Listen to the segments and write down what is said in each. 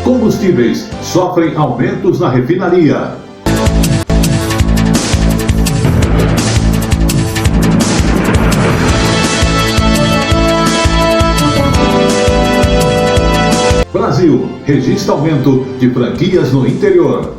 combustíveis sofrem aumentos na refinaria. Brasil registra aumento de franquias no interior.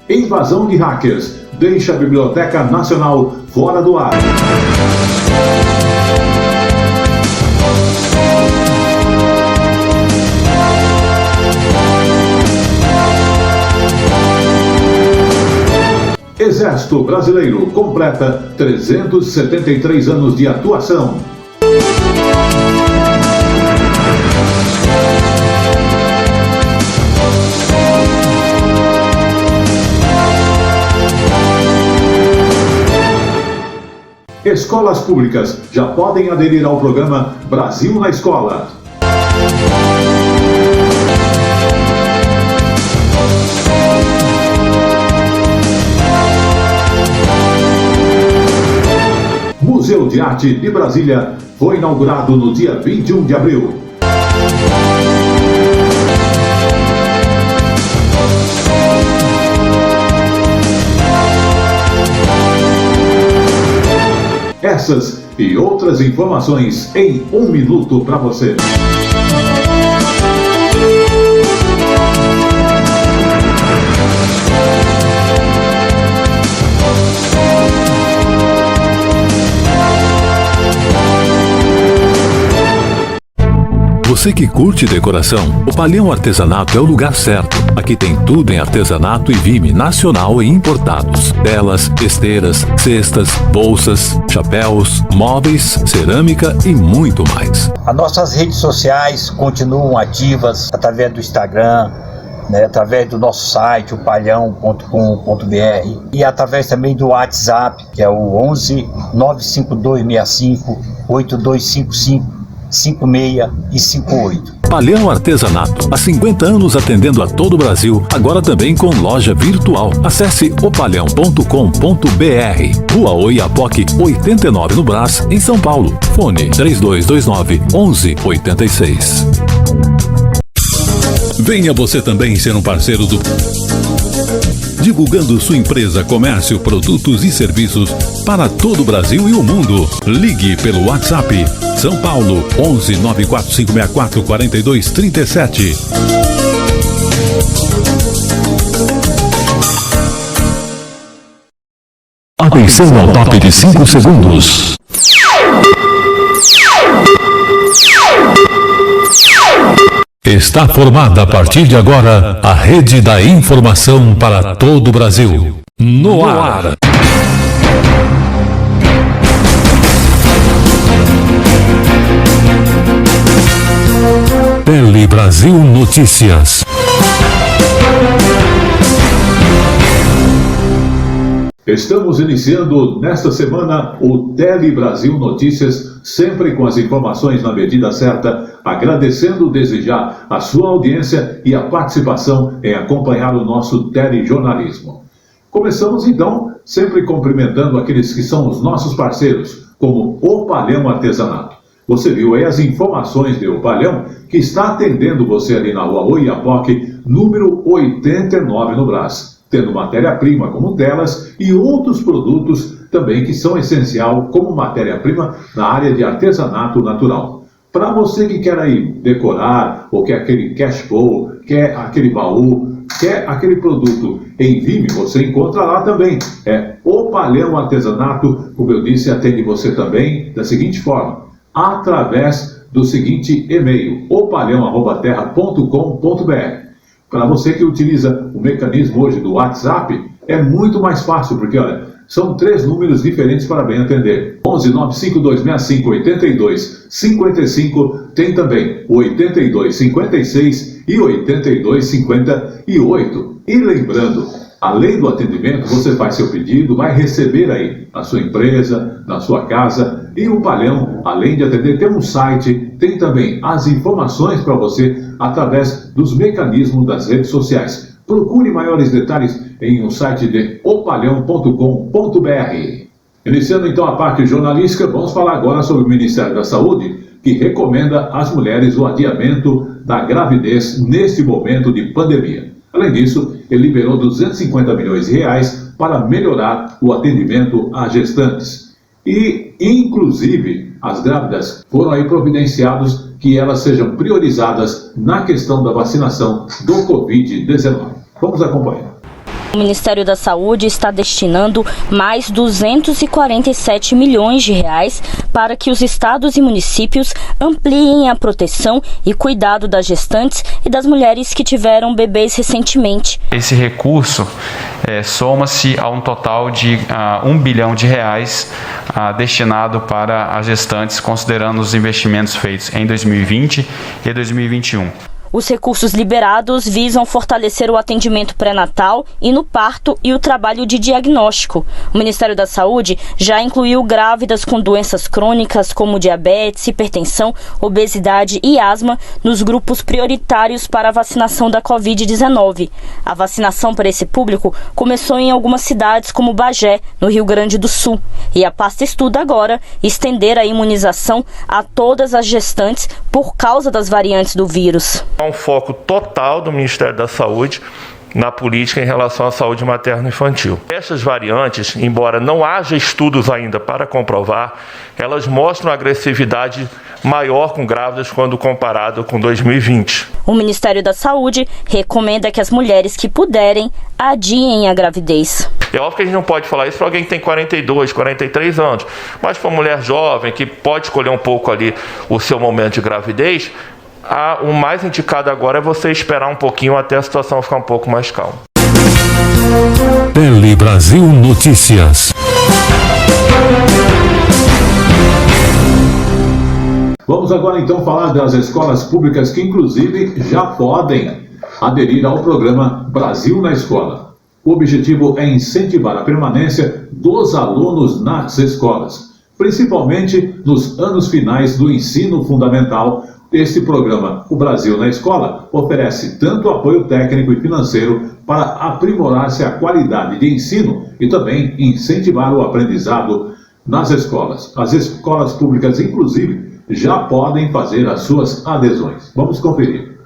Invasão de hackers deixa a Biblioteca Nacional fora do ar. Exército Brasileiro completa 373 anos de atuação. Escolas públicas já podem aderir ao programa Brasil na Escola. Museu de Arte de Brasília foi inaugurado no dia 21 de abril. Essas e outras informações em 1 minuto para você. Você que curte decoração, o Palhão Artesanato é o lugar certo. Aqui tem tudo em artesanato e vime nacional e importados. Telas, esteiras, cestas, bolsas, chapéus, móveis, cerâmica e muito mais. As nossas redes sociais continuam ativas através do Instagram, através do nosso site, o palhão.com.br, e através também do WhatsApp, que é o 11 95265 8255 56 e 58. Palhão Artesanato, há 50 anos atendendo a todo o Brasil, agora também com loja virtual. Acesse opalhão.com.br. Rua Oiapoque 89 no Brás, em São Paulo. Fone 3229 1186. Venha você também ser um parceiro do divulgando sua empresa, comércio, produtos e serviços para todo o Brasil e o mundo. Ligue pelo WhatsApp São Paulo 11 94564 4237. Atenção ao top de 5 segundos. Está formada a partir de agora a rede da informação para todo o Brasil. No ar. Tele Brasil Notícias. Estamos iniciando nesta semana o Tele Brasil Notícias, sempre com as informações na medida certa, agradecendo desde já a sua audiência e a participação em acompanhar o nosso telejornalismo. Começamos então sempre cumprimentando aqueles que são os nossos parceiros, como o Palhão Artesanato. Você viu aí as informações de O Palhão, que está atendendo você ali na rua Oiapoque, número 89 no Brás, tendo matéria-prima como telas e outros produtos também que são essencial como matéria-prima na área de artesanato natural. Para você que quer aí decorar, ou quer aquele cash bowl, quer aquele baú, quer aquele produto em vime, você encontra lá também. É O Palhão Artesanato, como eu disse, atende você também da seguinte forma, através do seguinte e-mail, opalhão@terra.com.br. Para você que utiliza o mecanismo hoje do WhatsApp, é muito mais fácil, porque olha, são 3 números diferentes para bem atender. 11 95265 8255, tem também o 8256 e 8258. E lembrando, Além do atendimento, você faz seu pedido, vai receber aí na sua empresa, na sua casa. E o Palhão, além de atender, tem um site, tem também as informações para você através dos mecanismos das redes sociais. Procure maiores detalhes em um site de opalhão.com.br. Iniciando então a parte jornalística, vamos falar agora sobre o Ministério da Saúde, que recomenda às mulheres o adiamento da gravidez neste momento de pandemia. Além disso, ele liberou 250 milhões de reais para melhorar o atendimento a gestantes. E, inclusive, as grávidas foram aí providenciados que elas sejam priorizadas na questão da vacinação do Covid-19. Vamos acompanhar. O Ministério da Saúde está destinando mais 247 milhões de reais para que os estados e municípios ampliem a proteção e cuidado das gestantes e das mulheres que tiveram bebês recentemente. Esse recurso soma-se a um total de R$1 bilhão destinado para as gestantes, considerando os investimentos feitos em 2020 e 2021. Os recursos liberados visam fortalecer o atendimento pré-natal e no parto e o trabalho de diagnóstico. O Ministério da Saúde já incluiu grávidas com doenças crônicas como diabetes, hipertensão, obesidade e asma nos grupos prioritários para a vacinação da Covid-19. A vacinação para esse público começou em algumas cidades como Bagé, no Rio Grande do Sul. E a pasta estuda agora estender a imunização a todas as gestantes por causa das variantes do vírus. Há um foco total do Ministério da Saúde na política em relação à saúde materno-infantil. Essas variantes, embora não haja estudos ainda para comprovar, elas mostram agressividade maior com grávidas quando comparado com 2020. O Ministério da Saúde recomenda que as mulheres que puderem adiem a gravidez. É óbvio que a gente não pode falar isso para alguém que tem 42, 43 anos, mas para uma mulher jovem que pode escolher um pouco ali o seu momento de gravidez, o mais indicado agora é você esperar um pouquinho até a situação ficar um pouco mais calma. Tele Brasil Notícias. Vamos agora então falar das escolas públicas que inclusive já podem aderir ao programa Brasil na Escola. O objetivo é incentivar a permanência dos alunos nas escolas, principalmente nos anos finais do ensino fundamental. Este programa, o Brasil na Escola, oferece tanto apoio técnico e financeiro para aprimorar-se a qualidade de ensino e também incentivar o aprendizado nas escolas. As escolas públicas, inclusive, já podem fazer as suas adesões. Vamos conferir.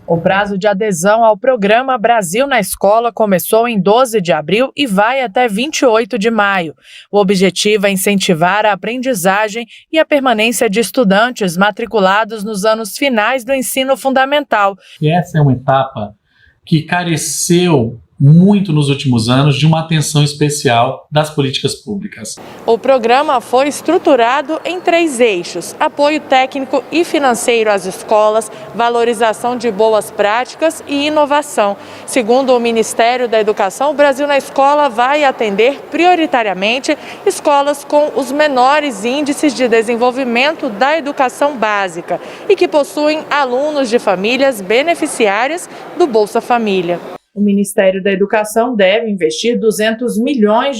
O prazo de adesão ao programa Brasil na Escola começou em 12 de abril e vai até 28 de maio. O objetivo é incentivar a aprendizagem e a permanência de estudantes matriculados nos anos finais do ensino fundamental. E essa é uma etapa que careceu muito nos últimos anos de uma atenção especial das políticas públicas. O programa foi estruturado em 3 eixos: apoio técnico e financeiro às escolas, valorização de boas práticas e inovação. Segundo o Ministério da Educação, o Brasil na Escola vai atender prioritariamente escolas com os menores índices de desenvolvimento da educação básica e que possuem alunos de famílias beneficiárias do Bolsa Família. O Ministério da Educação deve investir R$200 milhões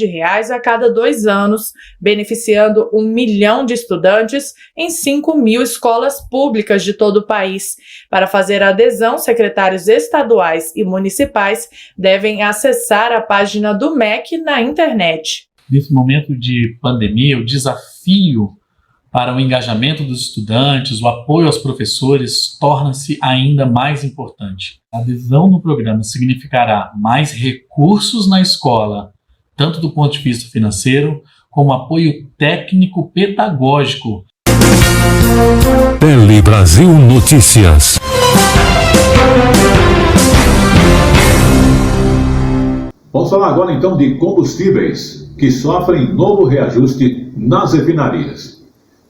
a cada 2 anos, beneficiando 1 milhão de estudantes em 5.000 escolas públicas de todo o país. Para fazer a adesão, secretários estaduais e municipais devem acessar a página do MEC na internet. Nesse momento de pandemia, o desafio para o engajamento dos estudantes, o apoio aos professores, torna-se ainda mais importante. A adesão no programa significará mais recursos na escola, tanto do ponto de vista financeiro, como apoio técnico-pedagógico. Tele Brasil Notícias. Vamos falar agora então de combustíveis que sofrem novo reajuste nas refinarias.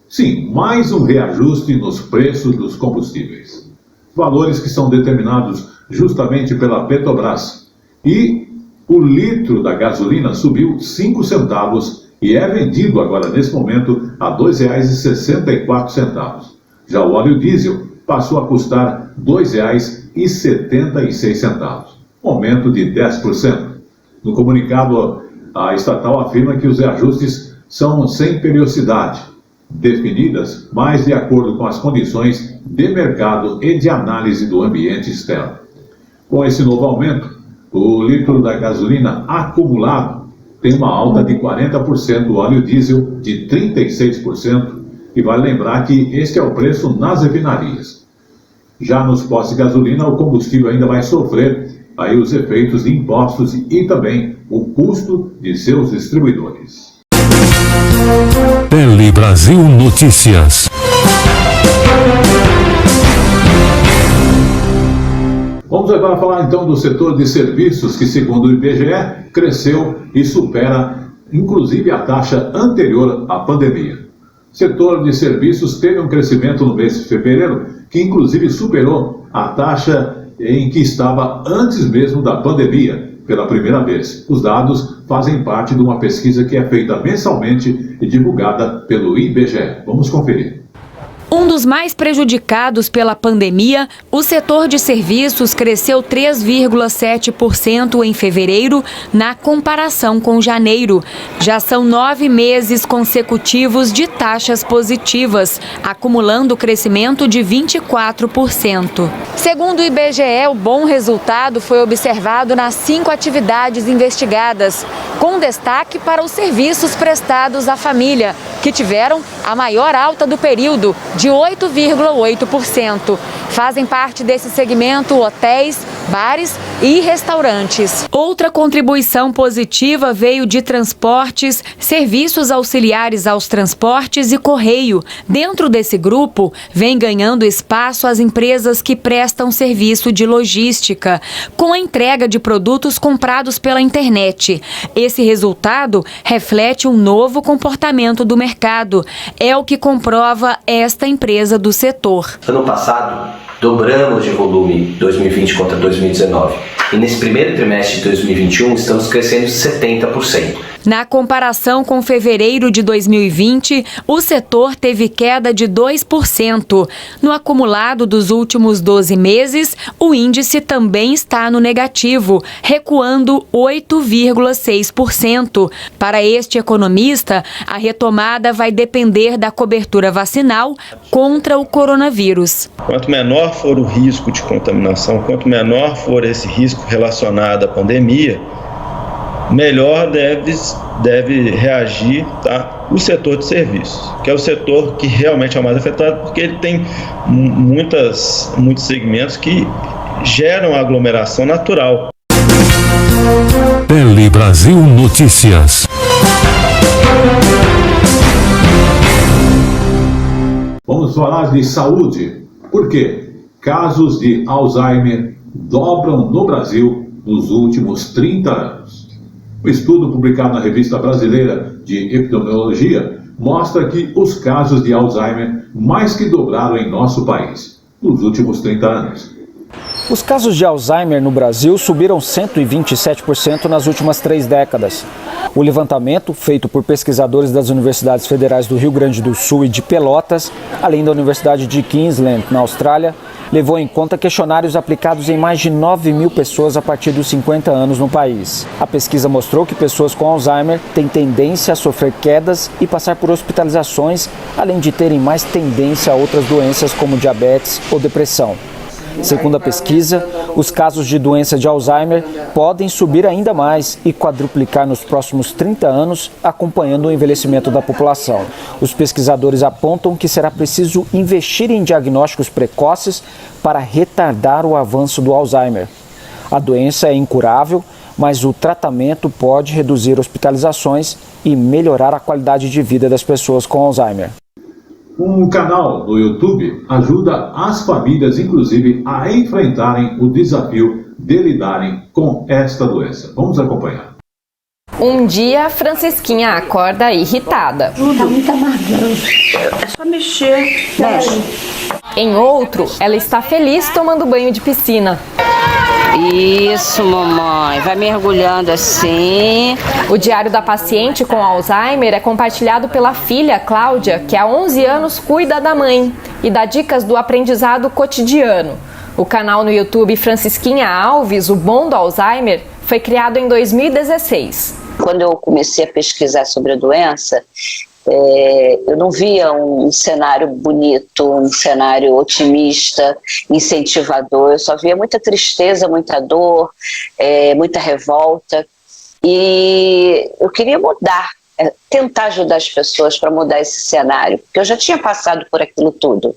Sim, mais um reajuste nos preços dos combustíveis. Valores que são determinados justamente pela Petrobras. E o litro da gasolina subiu 5 centavos e é vendido agora, nesse momento, a R$ 2,64. Já o óleo diesel passou a custar R$ 2,76, um aumento de 10%. No comunicado, a estatal afirma que os reajustes são sem periodicidade, definidas mais de acordo com as condições de mercado e de análise do ambiente externo. Com esse novo aumento, o litro da gasolina acumulado tem uma alta de 40%, o óleo diesel de 36%, e vale lembrar que este é o preço nas refinarias. Já nos postos de gasolina, o combustível ainda vai sofrer aí os efeitos de impostos e também o custo de seus distribuidores. Tele Brasil Notícias. Vamos agora falar então do setor de serviços, que segundo o IBGE, cresceu e supera inclusive a taxa anterior à pandemia. O setor de serviços teve um crescimento no mês de fevereiro, que inclusive superou a taxa em que estava antes mesmo da pandemia, pela primeira vez. Os dados fazem parte de uma pesquisa que é feita mensalmente e divulgada pelo IBGE. Vamos conferir. Um dos mais prejudicados pela pandemia, o setor de serviços cresceu 3,7% em fevereiro, na comparação com janeiro. Já são 9 meses consecutivos de taxas positivas, acumulando crescimento de 24%. Segundo o IBGE, o bom resultado foi observado nas 5 atividades investigadas, com destaque para os serviços prestados à família, que tiveram a maior alta do período, de 8,8%. Fazem parte desse segmento hotéis, bares e restaurantes. Outra contribuição positiva veio de transportes, serviços auxiliares aos transportes e correio. Dentro desse grupo, vem ganhando espaço as empresas que prestam serviço de logística, com a entrega de produtos comprados pela internet. Esse resultado reflete um novo comportamento do mercado. É o que comprova esta empresa do setor. Ano passado, dobramos de volume 2020 contra 2019. E nesse primeiro trimestre de 2021, estamos crescendo 70%. Na comparação com fevereiro de 2020, o setor teve queda de 2%. No acumulado dos últimos 12 meses, o índice também está no negativo, recuando 8,6%. Para este economista, a retomada vai depender da cobertura vacinal contra o coronavírus. Quanto menor for o risco de contaminação, quanto menor for esse risco relacionado à pandemia, melhor deve reagir, tá? O setor de serviços, que é o setor que realmente é o mais afetado, porque ele tem muitos segmentos que geram aglomeração natural. Tele Brasil Notícias. Vamos falar de saúde. Por quê? Casos de Alzheimer dobram no Brasil nos últimos 30 anos. O estudo publicado na Revista Brasileira de Epidemiologia mostra que os casos de Alzheimer mais que dobraram em nosso país nos últimos 30 anos. Os casos de Alzheimer no Brasil subiram 127% nas últimas 3 décadas. O levantamento, feito por pesquisadores das Universidades Federais do Rio Grande do Sul e de Pelotas, além da Universidade de Queensland, na Austrália, levou em conta questionários aplicados em mais de 9 mil pessoas a partir dos 50 anos no país. A pesquisa mostrou que pessoas com Alzheimer têm tendência a sofrer quedas e passar por hospitalizações, além de terem mais tendência a outras doenças como diabetes ou depressão. Segundo a pesquisa, os casos de doença de Alzheimer podem subir ainda mais e quadruplicar nos próximos 30 anos, acompanhando o envelhecimento da população. Os pesquisadores apontam que será preciso investir em diagnósticos precoces para retardar o avanço do Alzheimer. A doença é incurável, mas o tratamento pode reduzir hospitalizações e melhorar a qualidade de vida das pessoas com Alzheimer. Um canal no YouTube ajuda as famílias, inclusive, a enfrentarem o desafio de lidarem com esta doença. Vamos acompanhar. Um dia, Francisquinha acorda irritada. Tá muito amargando. É só mexer. Mexe. Em outro, ela está feliz tomando banho de piscina. Isso, mamãe. Vai mergulhando assim. O diário da paciente com Alzheimer é compartilhado pela filha, Cláudia, que há 11 anos cuida da mãe e dá dicas do aprendizado cotidiano. O canal no YouTube Francisquinha Alves, o bom do Alzheimer, foi criado em 2016. Quando eu comecei a pesquisar sobre a doença, eu não via um cenário bonito, um cenário otimista, incentivador. Eu só via muita tristeza, muita dor, muita revolta. E eu queria mudar, tentar ajudar as pessoas para mudar esse cenário, porque eu já tinha passado por aquilo tudo.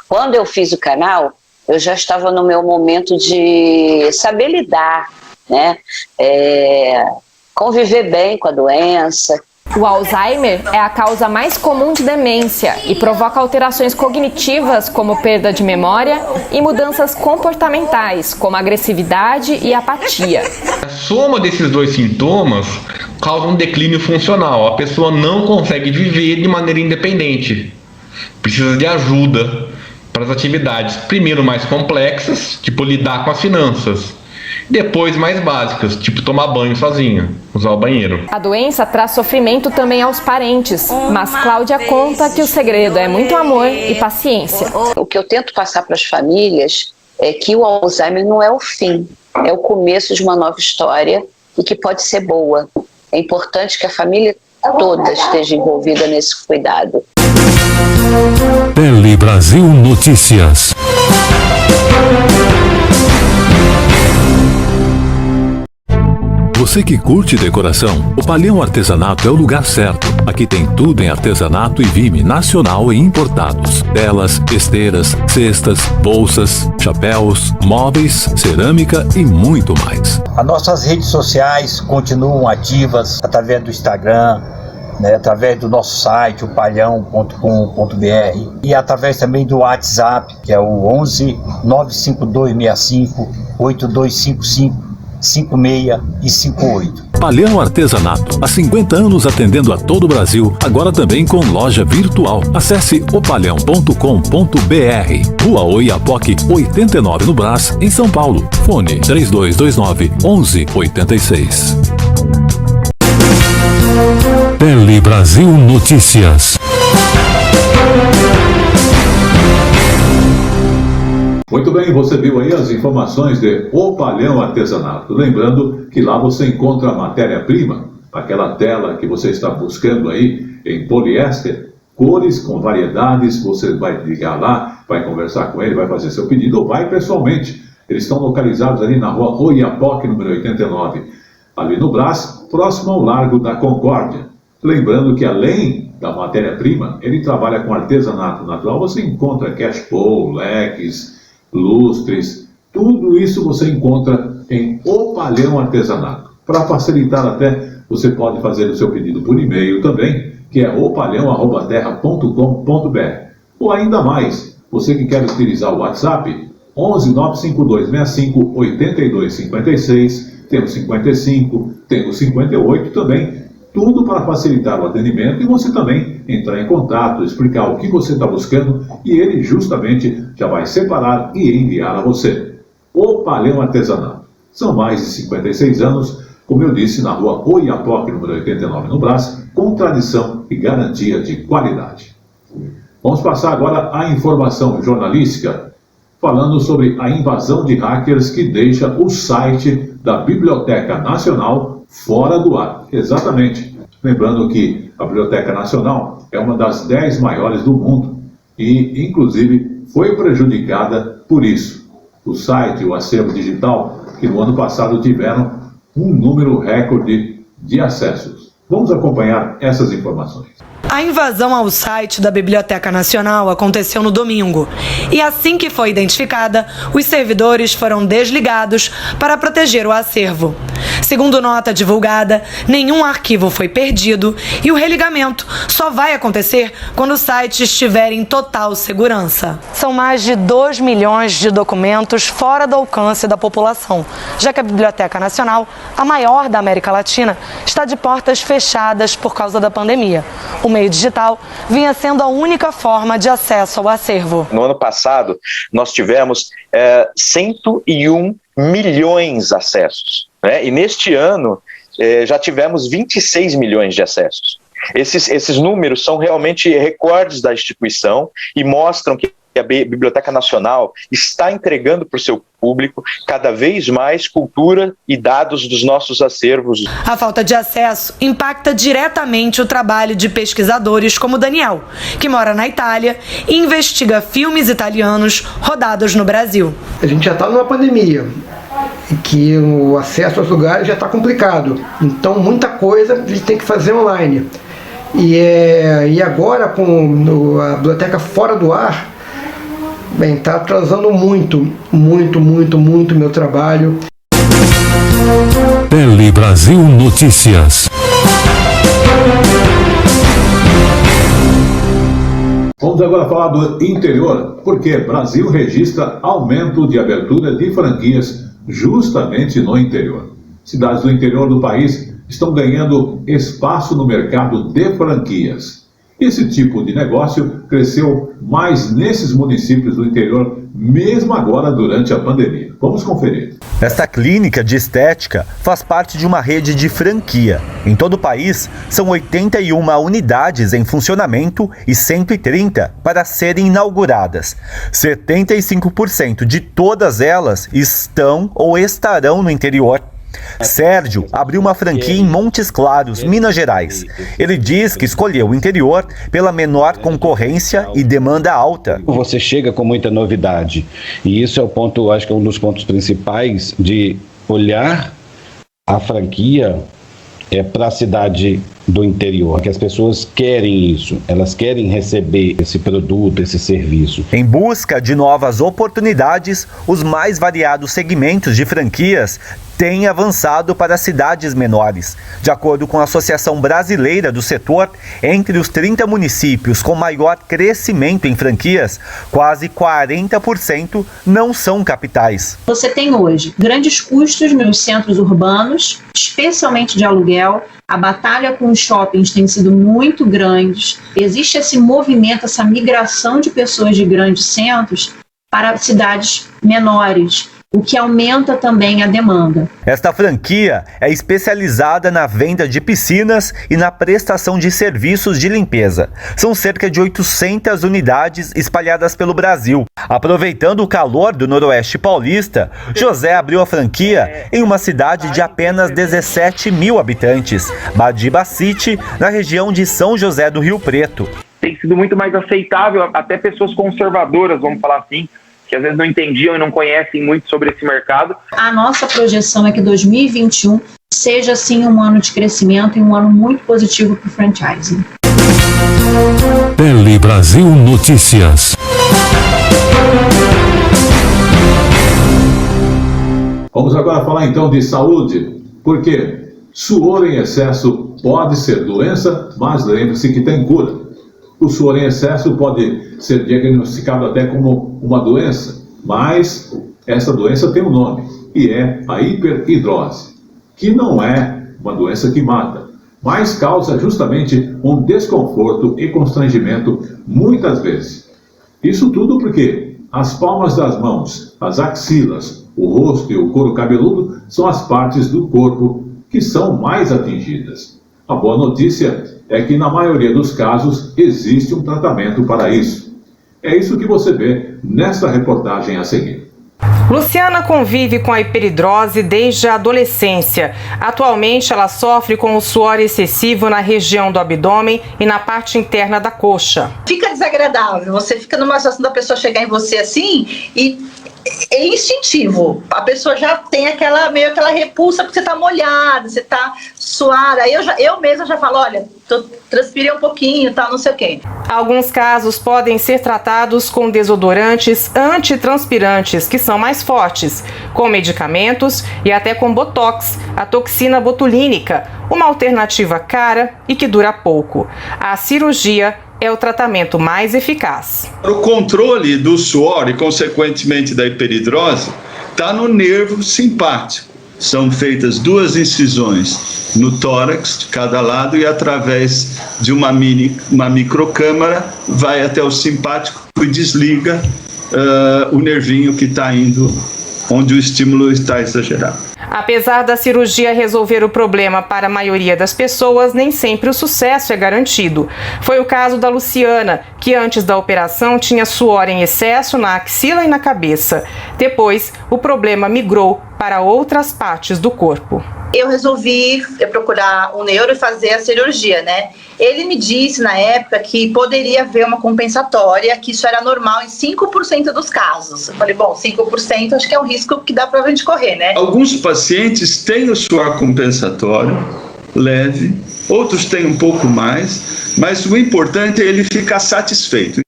Quando eu fiz o canal, eu já estava no meu momento de saber lidar, né? Conviver bem com a doença. O Alzheimer é a causa mais comum de demência e provoca alterações cognitivas como perda de memória e mudanças comportamentais como agressividade e apatia. A soma desses dois sintomas causa um declínio funcional. A pessoa não consegue viver de maneira independente. Precisa de ajuda para as atividades, primeiro mais complexas, tipo lidar com as finanças. Depois mais básicas, tipo tomar banho sozinho, usar o banheiro. A doença traz sofrimento também aos parentes, mas Cláudia conta que o segredo é muito amor e paciência. O que eu tento passar para as famílias é que o Alzheimer não é o fim, é o começo de uma nova história e que pode ser boa. É importante que a família toda esteja envolvida nesse cuidado. Tele Brasil Notícias. Você que curte decoração, o Palhão Artesanato é o lugar certo. Aqui tem tudo em artesanato e vime nacional e importados. Telas, esteiras, cestas, bolsas, chapéus, móveis, cerâmica e muito mais. As nossas redes sociais continuam ativas através do Instagram, através do nosso site, o palhão.com.br, e através também do WhatsApp, que é o 11 95265 8255 56 e 58. Palhão Artesanato, há 50 anos atendendo a todo o Brasil, agora também com loja virtual. Acesse opalhão.com.br. Rua Oiapoque, 89 no Brás, em São Paulo. Fone 3229-1186. Tele Brasil Notícias. Muito bem, você viu aí as informações de O Palhão Artesanato. Lembrando que lá você encontra a matéria-prima, aquela tela que você está buscando aí em poliéster, cores com variedades. Você vai ligar lá, vai conversar com ele, vai fazer seu pedido ou vai pessoalmente. Eles estão localizados ali na rua Oiapoque, número 89, ali no Brás, próximo ao Largo da Concórdia. Lembrando que além da matéria-prima, ele trabalha com artesanato natural. Você encontra cachepô, leques, lustres, tudo isso você encontra em O Palhão Artesanato. Para facilitar até, você pode fazer o seu pedido por e-mail também, que é opalhão@terra.com.br. Ou ainda mais, você que quer utilizar o WhatsApp, 11 95265 8256, temos 55, temos 58 também, tudo para facilitar o atendimento e você também entrar em contato, explicar o que você está buscando e ele justamente já vai separar e enviar a você. O Palhão Artesanato. São mais de 56 anos, como eu disse, na rua Oiapoque, número 89, no Brás, com tradição e garantia de qualidade. Vamos passar agora à informação jornalística, falando sobre a invasão de hackers que deixa o site da Biblioteca Nacional fora do ar. Exatamente. Lembrando que a Biblioteca Nacional é uma das 10 maiores do mundo e, inclusive, foi prejudicada por isso. O site e o acervo digital, que no ano passado tiveram um número recorde de acessos. Vamos acompanhar essas informações. A invasão ao site da Biblioteca Nacional aconteceu no domingo e assim que foi identificada, os servidores foram desligados para proteger o acervo. Segundo nota divulgada, nenhum arquivo foi perdido e o religamento só vai acontecer quando o site estiver em total segurança. São mais de 2 milhões de documentos fora do alcance da população, já que a Biblioteca Nacional, a maior da América Latina, está de portas fechadas por causa da pandemia. O meio digital vinha sendo a única forma de acesso ao acervo. No ano passado, nós tivemos 101 milhões de acessos, né? E neste ano já tivemos 26 milhões de acessos. Esses números são realmente recordes da instituição e mostram que que a Biblioteca Nacional está entregando para o seu público cada vez mais cultura e dados dos nossos acervos. A falta de acesso impacta diretamente o trabalho de pesquisadores como Daniel, que mora na Itália e investiga filmes italianos rodados no Brasil. A gente já está numa pandemia, que o acesso aos lugares já está complicado, então muita coisa a gente tem que fazer online. E agora com a biblioteca fora do ar, bem, está atrasando muito meu trabalho. Tele Brasil Notícias. Vamos agora falar do interior, porque Brasil registra aumento de abertura de franquias justamente no interior. Cidades do interior do país estão ganhando espaço no mercado de franquias. Esse tipo de negócio cresceu mais nesses municípios do interior, mesmo agora durante a pandemia. Vamos conferir. Esta clínica de estética faz parte de uma rede de franquia. Em todo o país, são 81 unidades em funcionamento e 130 para serem inauguradas. 75% de todas elas estão ou estarão no interior. Sérgio abriu uma franquia em Montes Claros, Minas Gerais. Ele diz que escolheu o interior pela menor concorrência e demanda alta. Você chega com muita novidade e isso é o ponto, acho que é um dos pontos principais de olhar a franquia para a cidade do interior, que as pessoas querem isso, elas querem receber esse produto, esse serviço. Em busca de novas oportunidades, os mais variados segmentos de franquias têm avançado para cidades menores. De acordo com a Associação Brasileira do Setor, entre os 30 municípios com maior crescimento em franquias, quase 40% não são capitais. Você tem hoje grandes custos nos centros urbanos, especialmente de aluguel. A batalha com os shoppings tem sido muito grande. Existe esse movimento, essa migração de pessoas de grandes centros para cidades menores, o que aumenta também a demanda. Esta franquia é especializada na venda de piscinas e na prestação de serviços de limpeza. São cerca de 800 unidades espalhadas pelo Brasil. Aproveitando o calor do Noroeste Paulista, José abriu a franquia em uma cidade de apenas 17 mil habitantes, Badiba City, na região de São José do Rio Preto. Tem sido muito mais aceitável, até pessoas conservadoras, vamos falar assim, que às vezes não entendiam e não conhecem muito sobre esse mercado. A nossa projeção é que 2021 seja, sim, um ano de crescimento e um ano muito positivo para o franchising. Tele Brasil Notícias. Vamos agora falar então de saúde, porque suor em excesso pode ser doença, mas lembre-se que tem cura. O suor em excesso pode ser diagnosticado até como uma doença, mas essa doença tem um nome, e é a hiperidrose, que não é uma doença que mata, mas causa justamente um desconforto e constrangimento muitas vezes. Isso tudo porque as palmas das mãos, as axilas, o rosto e o couro cabeludo são as partes do corpo que são mais atingidas. A boa notícia é que na maioria dos casos existe um tratamento para isso. É isso que você vê nesta reportagem a seguir. Luciana convive com a hiperidrose desde a adolescência. Atualmente, ela sofre com o suor excessivo na região do abdômen e na parte interna da coxa. Fica desagradável, você fica numa situação da pessoa chegar em você assim e é instintivo. A pessoa já tem meio aquela repulsa porque você tá molhada, você tá suada. Aí eu mesma já falo, olha, transpirei um pouquinho, tal, não sei o quê. Alguns casos podem ser tratados com desodorantes antitranspirantes, que são mais fortes, com medicamentos e até com botox, a toxina botulínica, uma alternativa cara e que dura pouco. A cirurgia é o tratamento mais eficaz. O controle do suor e, consequentemente, da hiperidrose está no nervo simpático. São feitas 2 incisões no tórax de cada lado e, através de uma microcâmara, vai até o simpático e desliga o nervinho que está indo onde o estímulo está exagerado. Apesar da cirurgia resolver o problema para a maioria das pessoas, nem sempre o sucesso é garantido. Foi o caso da Luciana, que antes da operação tinha suor em excesso na axila e na cabeça. Depois, o problema migrou para outras partes do corpo. Eu resolvi procurar um neuro e fazer a cirurgia, né? Ele me disse na época que poderia haver uma compensatória, que isso era normal em 5% dos casos. Eu falei, bom, 5% acho que é um risco que dá pra gente correr, né? Alguns pacientes têm o suor compensatório leve, outros têm um pouco mais, mas o importante é ele ficar satisfeito.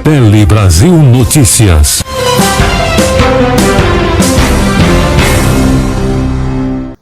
Tele Brasil Notícias.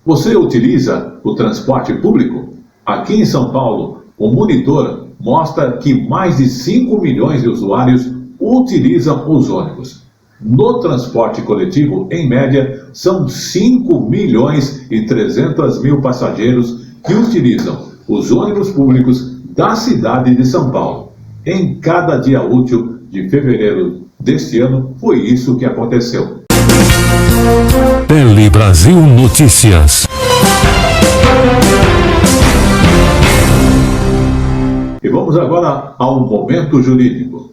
Você utiliza o transporte público? Aqui em São Paulo, o monitor mostra que mais de 5 milhões de usuários utilizam os ônibus. No transporte coletivo, em média, são 5 milhões e 300 mil passageiros que utilizam os ônibus públicos da cidade de São Paulo. Em cada dia útil de fevereiro deste ano, foi isso que aconteceu. Tele Brasil Notícias. E vamos agora ao Momento Jurídico.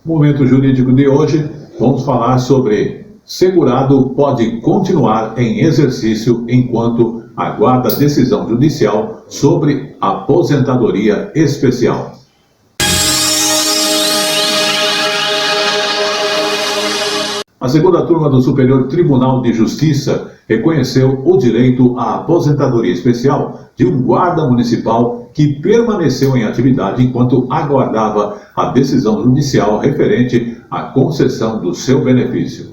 No Momento Jurídico de hoje, vamos falar sobre segurado pode continuar em exercício enquanto aguarda decisão judicial sobre aposentadoria especial. A segunda turma do Superior Tribunal de Justiça reconheceu o direito à aposentadoria especial de um guarda municipal que permaneceu em atividade enquanto aguardava a decisão judicial referente à concessão do seu benefício.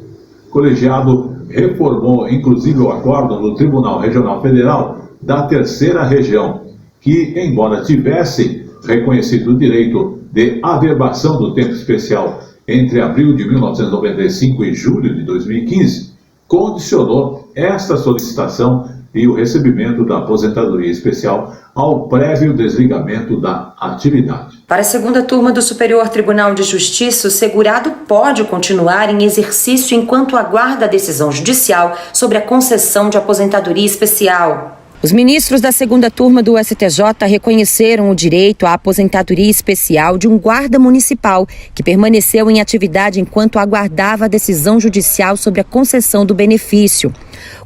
O colegiado reformou inclusive o acórdão do Tribunal Regional Federal da Terceira Região, que, embora tivesse reconhecido o direito de averbação do tempo especial entre abril de 1995 e julho de 2015, condicionou esta solicitação e o recebimento da aposentadoria especial ao prévio desligamento da atividade. Para a segunda turma do Superior Tribunal de Justiça, o segurado pode continuar em exercício enquanto aguarda a decisão judicial sobre a concessão de aposentadoria especial. Os ministros da segunda turma do STJ reconheceram o direito à aposentadoria especial de um guarda municipal que permaneceu em atividade enquanto aguardava a decisão judicial sobre a concessão do benefício.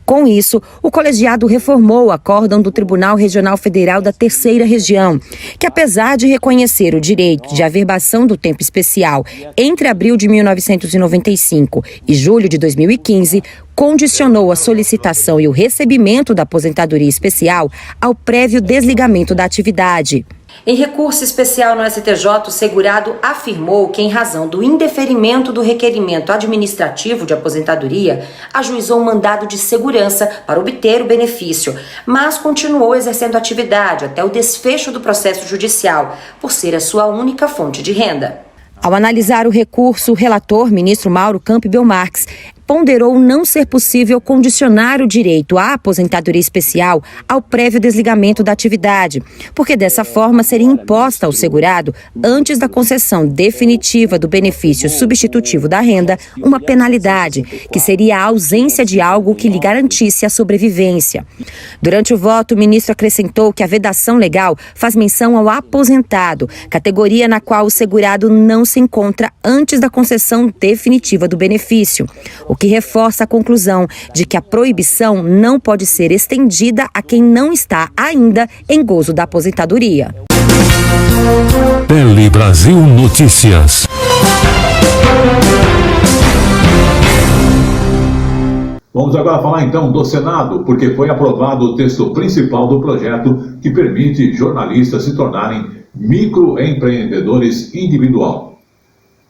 Com isso, o colegiado reformou o acórdão do Tribunal Regional Federal da Terceira Região, que apesar de reconhecer o direito de averbação do tempo especial entre abril de 1995 e julho de 2015, condicionou a solicitação e o recebimento da aposentadoria especial ao prévio desligamento da atividade. Em recurso especial no STJ, o segurado afirmou que, em razão do indeferimento do requerimento administrativo de aposentadoria, ajuizou um mandado de segurança para obter o benefício, mas continuou exercendo atividade até o desfecho do processo judicial, por ser a sua única fonte de renda. Ao analisar o recurso, o relator, ministro Mauro Campbell Marques, ponderou não ser possível condicionar o direito à aposentadoria especial ao prévio desligamento da atividade, porque dessa forma seria imposta ao segurado, antes da concessão definitiva do benefício substitutivo da renda, uma penalidade, que seria a ausência de algo que lhe garantisse a sobrevivência. Durante o voto, o ministro acrescentou que a vedação legal faz menção ao aposentado, categoria na qual o segurado não se encontra antes da concessão definitiva do benefício, o que reforça a conclusão de que a proibição não pode ser estendida a quem não está ainda em gozo da aposentadoria. Tele Brasil Notícias. Vamos agora falar então do Senado, porque foi aprovado o texto principal do projeto que permite jornalistas se tornarem microempreendedores individual.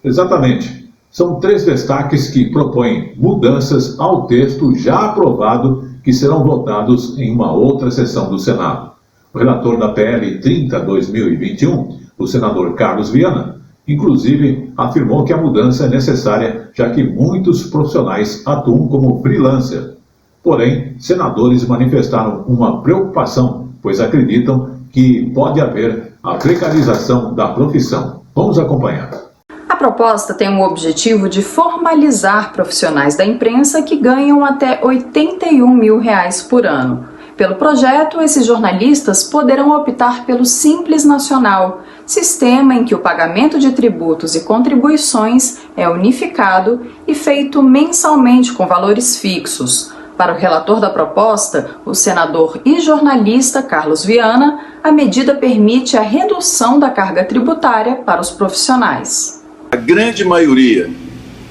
Exatamente. São 3 destaques que propõem mudanças ao texto já aprovado que serão votados em uma outra sessão do Senado. O relator da PL 30/2021, o senador Carlos Viana, inclusive afirmou que a mudança é necessária, já que muitos profissionais atuam como freelancer. Porém, senadores manifestaram uma preocupação, pois acreditam que pode haver a precarização da profissão. Vamos acompanhar. A A proposta tem o objetivo de formalizar profissionais da imprensa que ganham até R$ 81 mil por ano. Pelo projeto, esses jornalistas poderão optar pelo Simples Nacional, sistema em que o pagamento de tributos e contribuições é unificado e feito mensalmente com valores fixos. Para o relator da proposta, o senador e jornalista Carlos Viana, a medida permite a redução da carga tributária para os profissionais. A grande maioria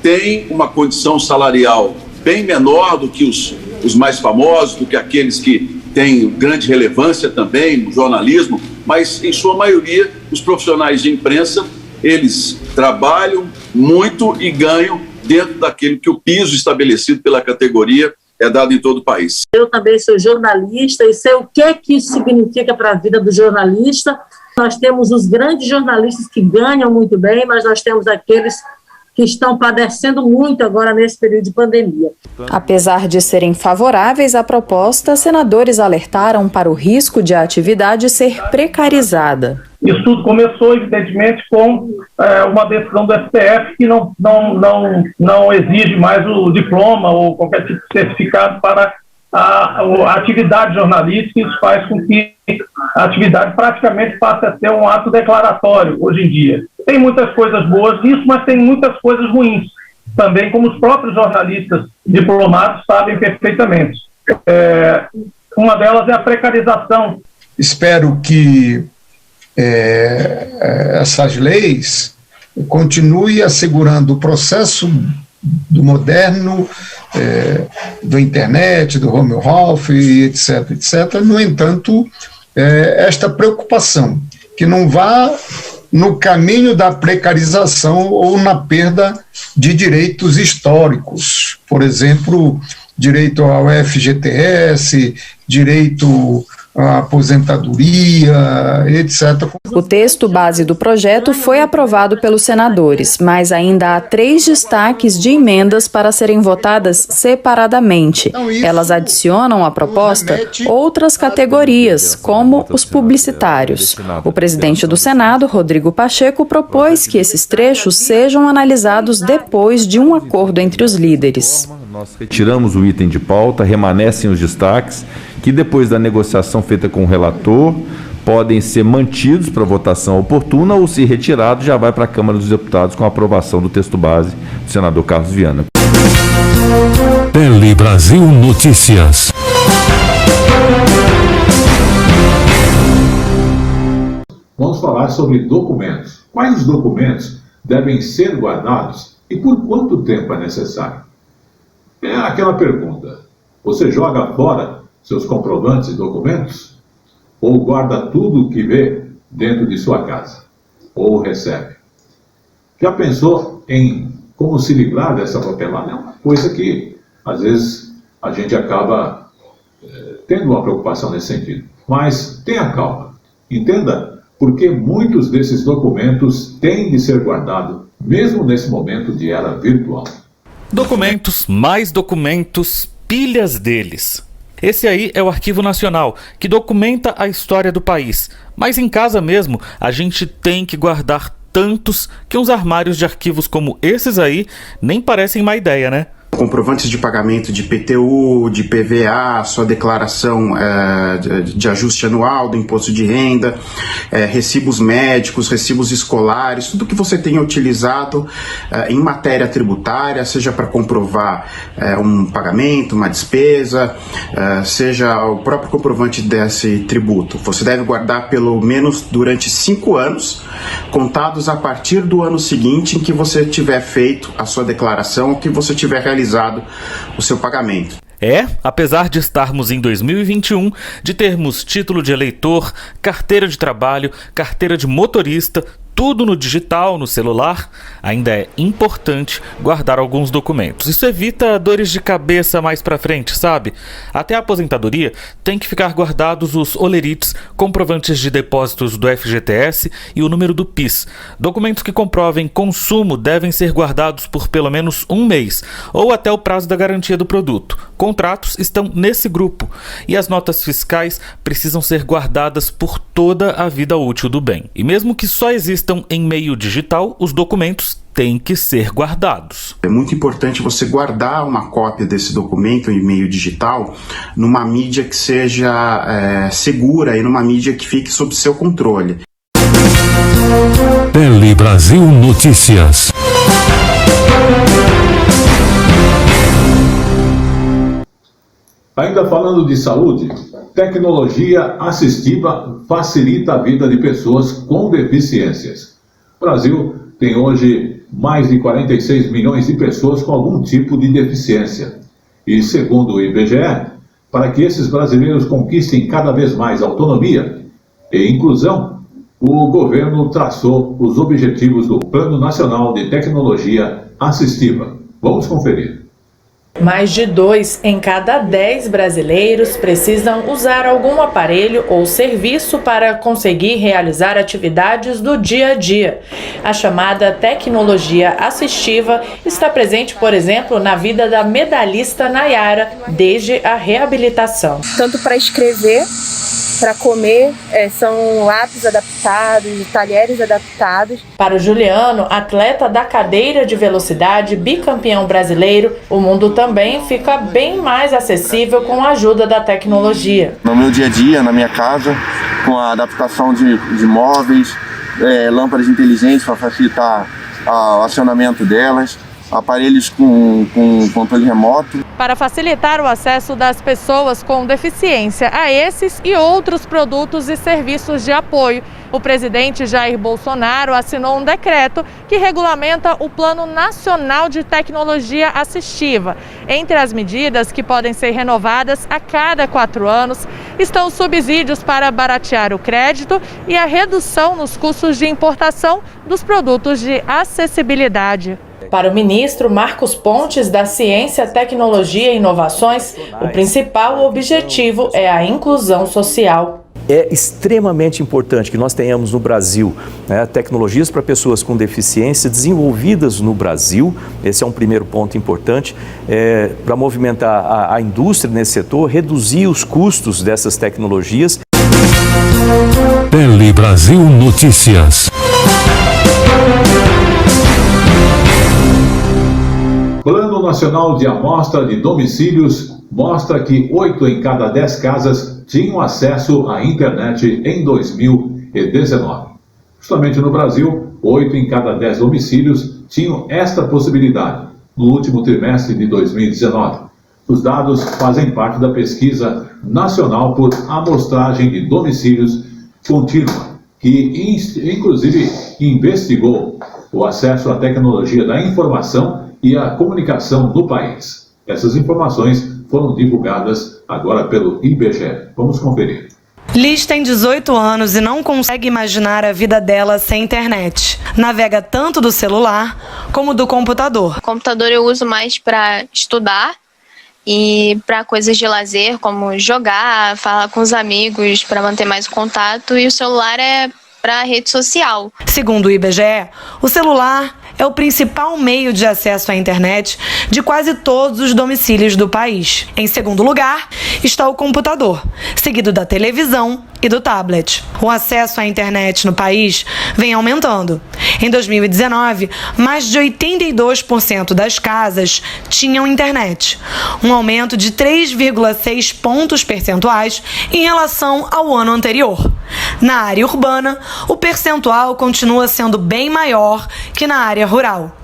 tem uma condição salarial bem menor do que os mais famosos, do que aqueles que têm grande relevância também no jornalismo, mas, em sua maioria, os profissionais de imprensa, eles trabalham muito e ganham dentro daquele que o piso estabelecido pela categoria é dado em todo o país. Eu também sou jornalista e sei o que é que isso significa para a vida do jornalista. Nós temos os grandes jornalistas que ganham muito bem, mas nós temos aqueles que estão padecendo muito agora nesse período de pandemia. Apesar de serem favoráveis à proposta, senadores alertaram para o risco de a atividade ser precarizada. Isso tudo começou, evidentemente, com uma decisão do STF que não exige mais o diploma ou qualquer tipo de certificado para a atividade jornalística. Isso faz com que a atividade praticamente passe a ser um ato declaratório hoje em dia. Tem muitas coisas boas nisso, mas tem muitas coisas ruins também, como os próprios jornalistas diplomados sabem perfeitamente. Uma delas é a precarização. Espero que essas leis continuem assegurando o processo do moderno, do internet, do home office, etc. No entanto, esta preocupação, que não vá no caminho da precarização ou na perda de direitos históricos. Por exemplo, direito ao FGTS, direito à aposentadoria, etc. O texto base do projeto foi aprovado pelos senadores, mas ainda há 3 destaques de emendas para serem votadas separadamente. Elas adicionam à proposta outras categorias, como os publicitários. O presidente do Senado, Rodrigo Pacheco, propôs que esses trechos sejam analisados depois de um acordo entre os líderes. Nós retiramos o item de pauta, remanescem os destaques, que depois da negociação feita com o relator, podem ser mantidos para votação oportuna ou, se retirado, já vai para a Câmara dos Deputados com a aprovação do texto base do senador Carlos Viana. Tele Brasil Notícias. Vamos falar sobre documentos. Quais documentos devem ser guardados e por quanto tempo é necessário? É aquela pergunta: você joga fora seus comprovantes e documentos? Ou guarda tudo o que vê dentro de sua casa? Ou recebe? Já pensou em como se livrar dessa papelada? É uma coisa que, às vezes, a gente acaba tendo uma preocupação nesse sentido. Mas tenha calma. Entenda por que muitos desses documentos têm de ser guardados, mesmo nesse momento de era virtual. Documentos, mais documentos, pilhas deles. Esse aí é o Arquivo Nacional, que documenta a história do país. Mas em casa mesmo, a gente tem que guardar tantos que uns armários de arquivos como esses aí nem parecem má ideia, né? Comprovantes de pagamento de IPTU, de PVA, sua declaração de ajuste anual do imposto de renda, recibos médicos, recibos escolares, tudo que você tenha utilizado em matéria tributária, seja para comprovar um pagamento, uma despesa, seja o próprio comprovante desse tributo. Você deve guardar pelo menos durante 5 anos, contados a partir do ano seguinte em que você tiver feito a sua declaração ou que você tiver realizado o seu pagamento. Apesar de estarmos em 2021, de termos título de eleitor, carteira de trabalho, carteira de motorista, tudo no digital, no celular, ainda é importante guardar alguns documentos. Isso evita dores de cabeça mais pra frente, sabe? Até a aposentadoria tem que ficar guardados os olerites, comprovantes de depósitos do FGTS e o número do PIS. Documentos que comprovem consumo devem ser guardados por pelo menos 1 mês, ou até o prazo da garantia do produto. Contratos estão nesse grupo, e as notas fiscais precisam ser guardadas por toda a vida útil do bem. E mesmo que só existam em meio digital, os documentos têm que ser guardados. É muito importante você guardar uma cópia desse documento em meio digital numa mídia que seja segura e numa mídia que fique sob seu controle. Tele Brasil Notícias. Ainda falando de saúde, tecnologia assistiva facilita a vida de pessoas com deficiências. O Brasil tem hoje mais de 46 milhões de pessoas com algum tipo de deficiência. E segundo o IBGE, para que esses brasileiros conquistem cada vez mais autonomia e inclusão, o governo traçou os objetivos do Plano Nacional de Tecnologia Assistiva. Vamos conferir. Mais de 2 em cada 10 brasileiros precisam usar algum aparelho ou serviço para conseguir realizar atividades do dia a dia. A chamada tecnologia assistiva está presente, por exemplo, na vida da medalhista Nayara, desde a reabilitação. Tanto para escrever, para comer, são lápis adaptados, talheres adaptados. Para o Juliano, atleta da cadeira de velocidade, bicampeão brasileiro, o mundo também fica bem mais acessível com a ajuda da tecnologia. No meu dia a dia, na minha casa, com a adaptação de móveis, lâmpadas inteligentes para facilitar o acionamento delas, aparelhos com controle remoto. Para facilitar o acesso das pessoas com deficiência a esses e outros produtos e serviços de apoio, o presidente Jair Bolsonaro assinou um decreto que regulamenta o Plano Nacional de Tecnologia Assistiva. Entre as medidas que podem ser renovadas a cada 4 anos estão subsídios para baratear o crédito e a redução nos custos de importação dos produtos de acessibilidade. Para o ministro Marcos Pontes, da Ciência, Tecnologia e Inovações, o principal objetivo é a inclusão social. É extremamente importante que nós tenhamos no Brasil tecnologias para pessoas com deficiência desenvolvidas no Brasil. Esse é um primeiro ponto importante para movimentar a indústria nesse setor, reduzir os custos dessas tecnologias. Tele Brasil Notícias. Plano Nacional de Amostra de Domicílios mostra que 8 em cada 10 casas tinham acesso à internet em 2019. Justamente no Brasil, 8 em cada 10 domicílios tinham esta possibilidade no último trimestre de 2019. Os dados fazem parte da pesquisa nacional por amostragem de domicílios contínua, que inclusive investigou o acesso à tecnologia da informação e a comunicação no país. Essas informações foram divulgadas agora pelo IBGE. Vamos conferir. Liz tem 18 anos e não consegue imaginar a vida dela sem internet. Navega tanto do celular como do computador. O computador eu uso mais para estudar e para coisas de lazer, como jogar, falar com os amigos, para manter mais o contato, e o celular é para a rede social. Segundo o IBGE, o celular é o principal meio de acesso à internet de quase todos os domicílios do país. Em segundo lugar está o computador, seguido da televisão e do tablet. O acesso à internet no país vem aumentando. Em 2019, mais de 82% das casas tinham internet, um aumento de 3,6 pontos percentuais em relação ao ano anterior. Na área urbana, o percentual continua sendo bem maior que na área rural.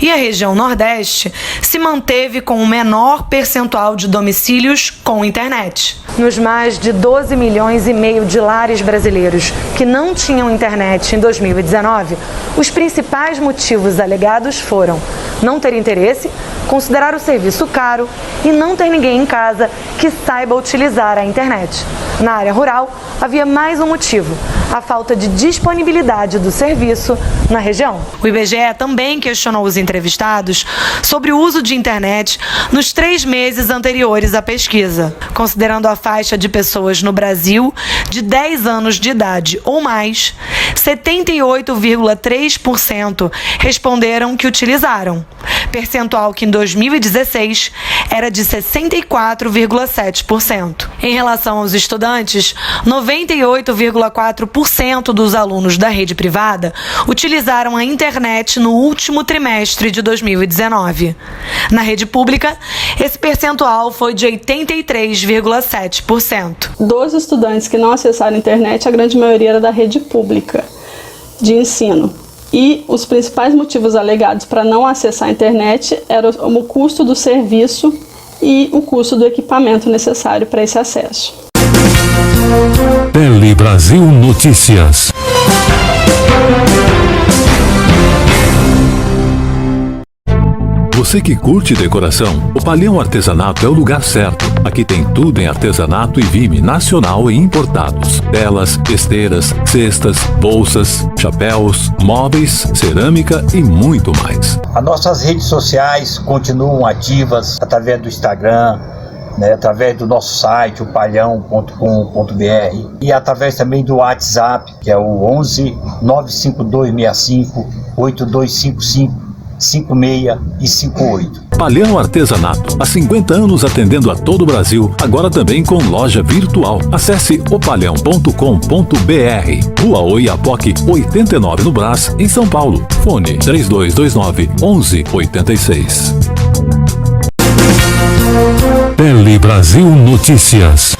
E a região Nordeste se manteve com o menor percentual de domicílios com internet. Nos mais de 12 milhões e meio de lares brasileiros que não tinham internet em 2019, os principais motivos alegados foram não ter interesse, considerar o serviço caro e não ter ninguém em casa que saiba utilizar a internet. Na área rural, havia mais um motivo: a falta de disponibilidade do serviço na região. O IBGE também questionou os entrevistados sobre o uso de internet nos 3 meses anteriores à pesquisa. Considerando a faixa de pessoas no Brasil de 10 anos de idade ou mais, 78,3% responderam que utilizaram, percentual que em 2016 era de 64,7%. Em relação aos estudantes, 98,4% dos alunos da rede privada utilizaram a internet no último trimestre de 2019. Na rede pública, esse percentual foi de 83,7%. Dos estudantes que não acessaram a internet, a grande maioria era da rede pública de ensino. E os principais motivos alegados para não acessar a internet eram o custo do serviço e o custo do equipamento necessário para esse acesso. Tele Brasil Notícias. Você que curte decoração, o Palhão Artesanato é o lugar certo. Aqui tem tudo em artesanato e vime nacional e importados. Telas, esteiras, cestas, bolsas, chapéus, móveis, cerâmica e muito mais. As nossas redes sociais continuam ativas através do Instagram, através do nosso site, o palhão.com.br, e através também do WhatsApp, que é o 11 95265 8255 56 e 58. Palhão Artesanato, há 50 anos atendendo a todo o Brasil, agora também com loja virtual. Acesse opalhão.com.br. Rua Oiapoque, 89 no Brás, em São Paulo. Fone 3229 1186. Tele Brasil Notícias.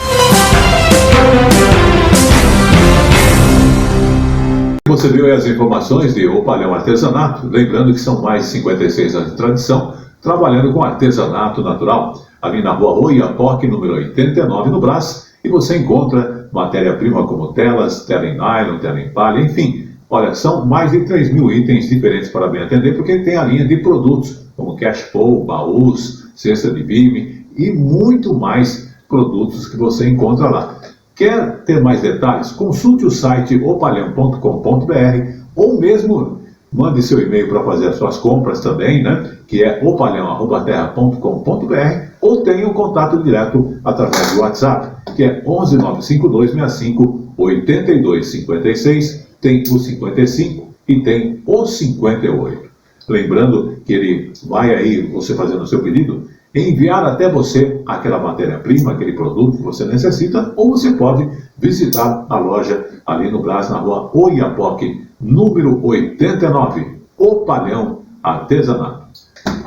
Você viu aí as informações de O Palhão Artesanato, lembrando que são mais de 56 anos de tradição, trabalhando com artesanato natural, ali na rua Oiapoque, número 89, no Brás, e você encontra matéria-prima como telas, tela em nylon, tela em palha, enfim. Olha, são mais de 3.000 itens diferentes para bem atender, porque tem a linha de produtos, como cash pole, baús, cesta de vime e muito mais produtos que você encontra lá. Quer ter mais detalhes? Consulte o site opalhão.com.br ou mesmo mande seu e-mail para fazer as suas compras também, que é opalhão@terra.com.br, ou tenha um contato direto através do WhatsApp, que é 11 95265 8256, tem o 55 e tem o 58. Lembrando que ele vai aí, você fazendo o seu pedido, enviar até você aquela matéria-prima, aquele produto que você necessita, ou você pode visitar a loja ali no Brás, na rua Oiapoque, número 89, O Palhão Artesanato.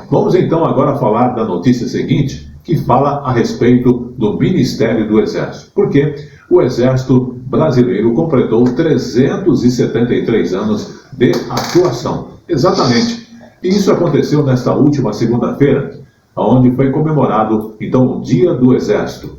Vamos então agora falar da notícia seguinte, que fala a respeito do Ministério do Exército, porque o Exército Brasileiro completou 373 anos de atuação. Exatamente. E isso aconteceu nesta última segunda-feira, onde foi comemorado, então, o Dia do Exército,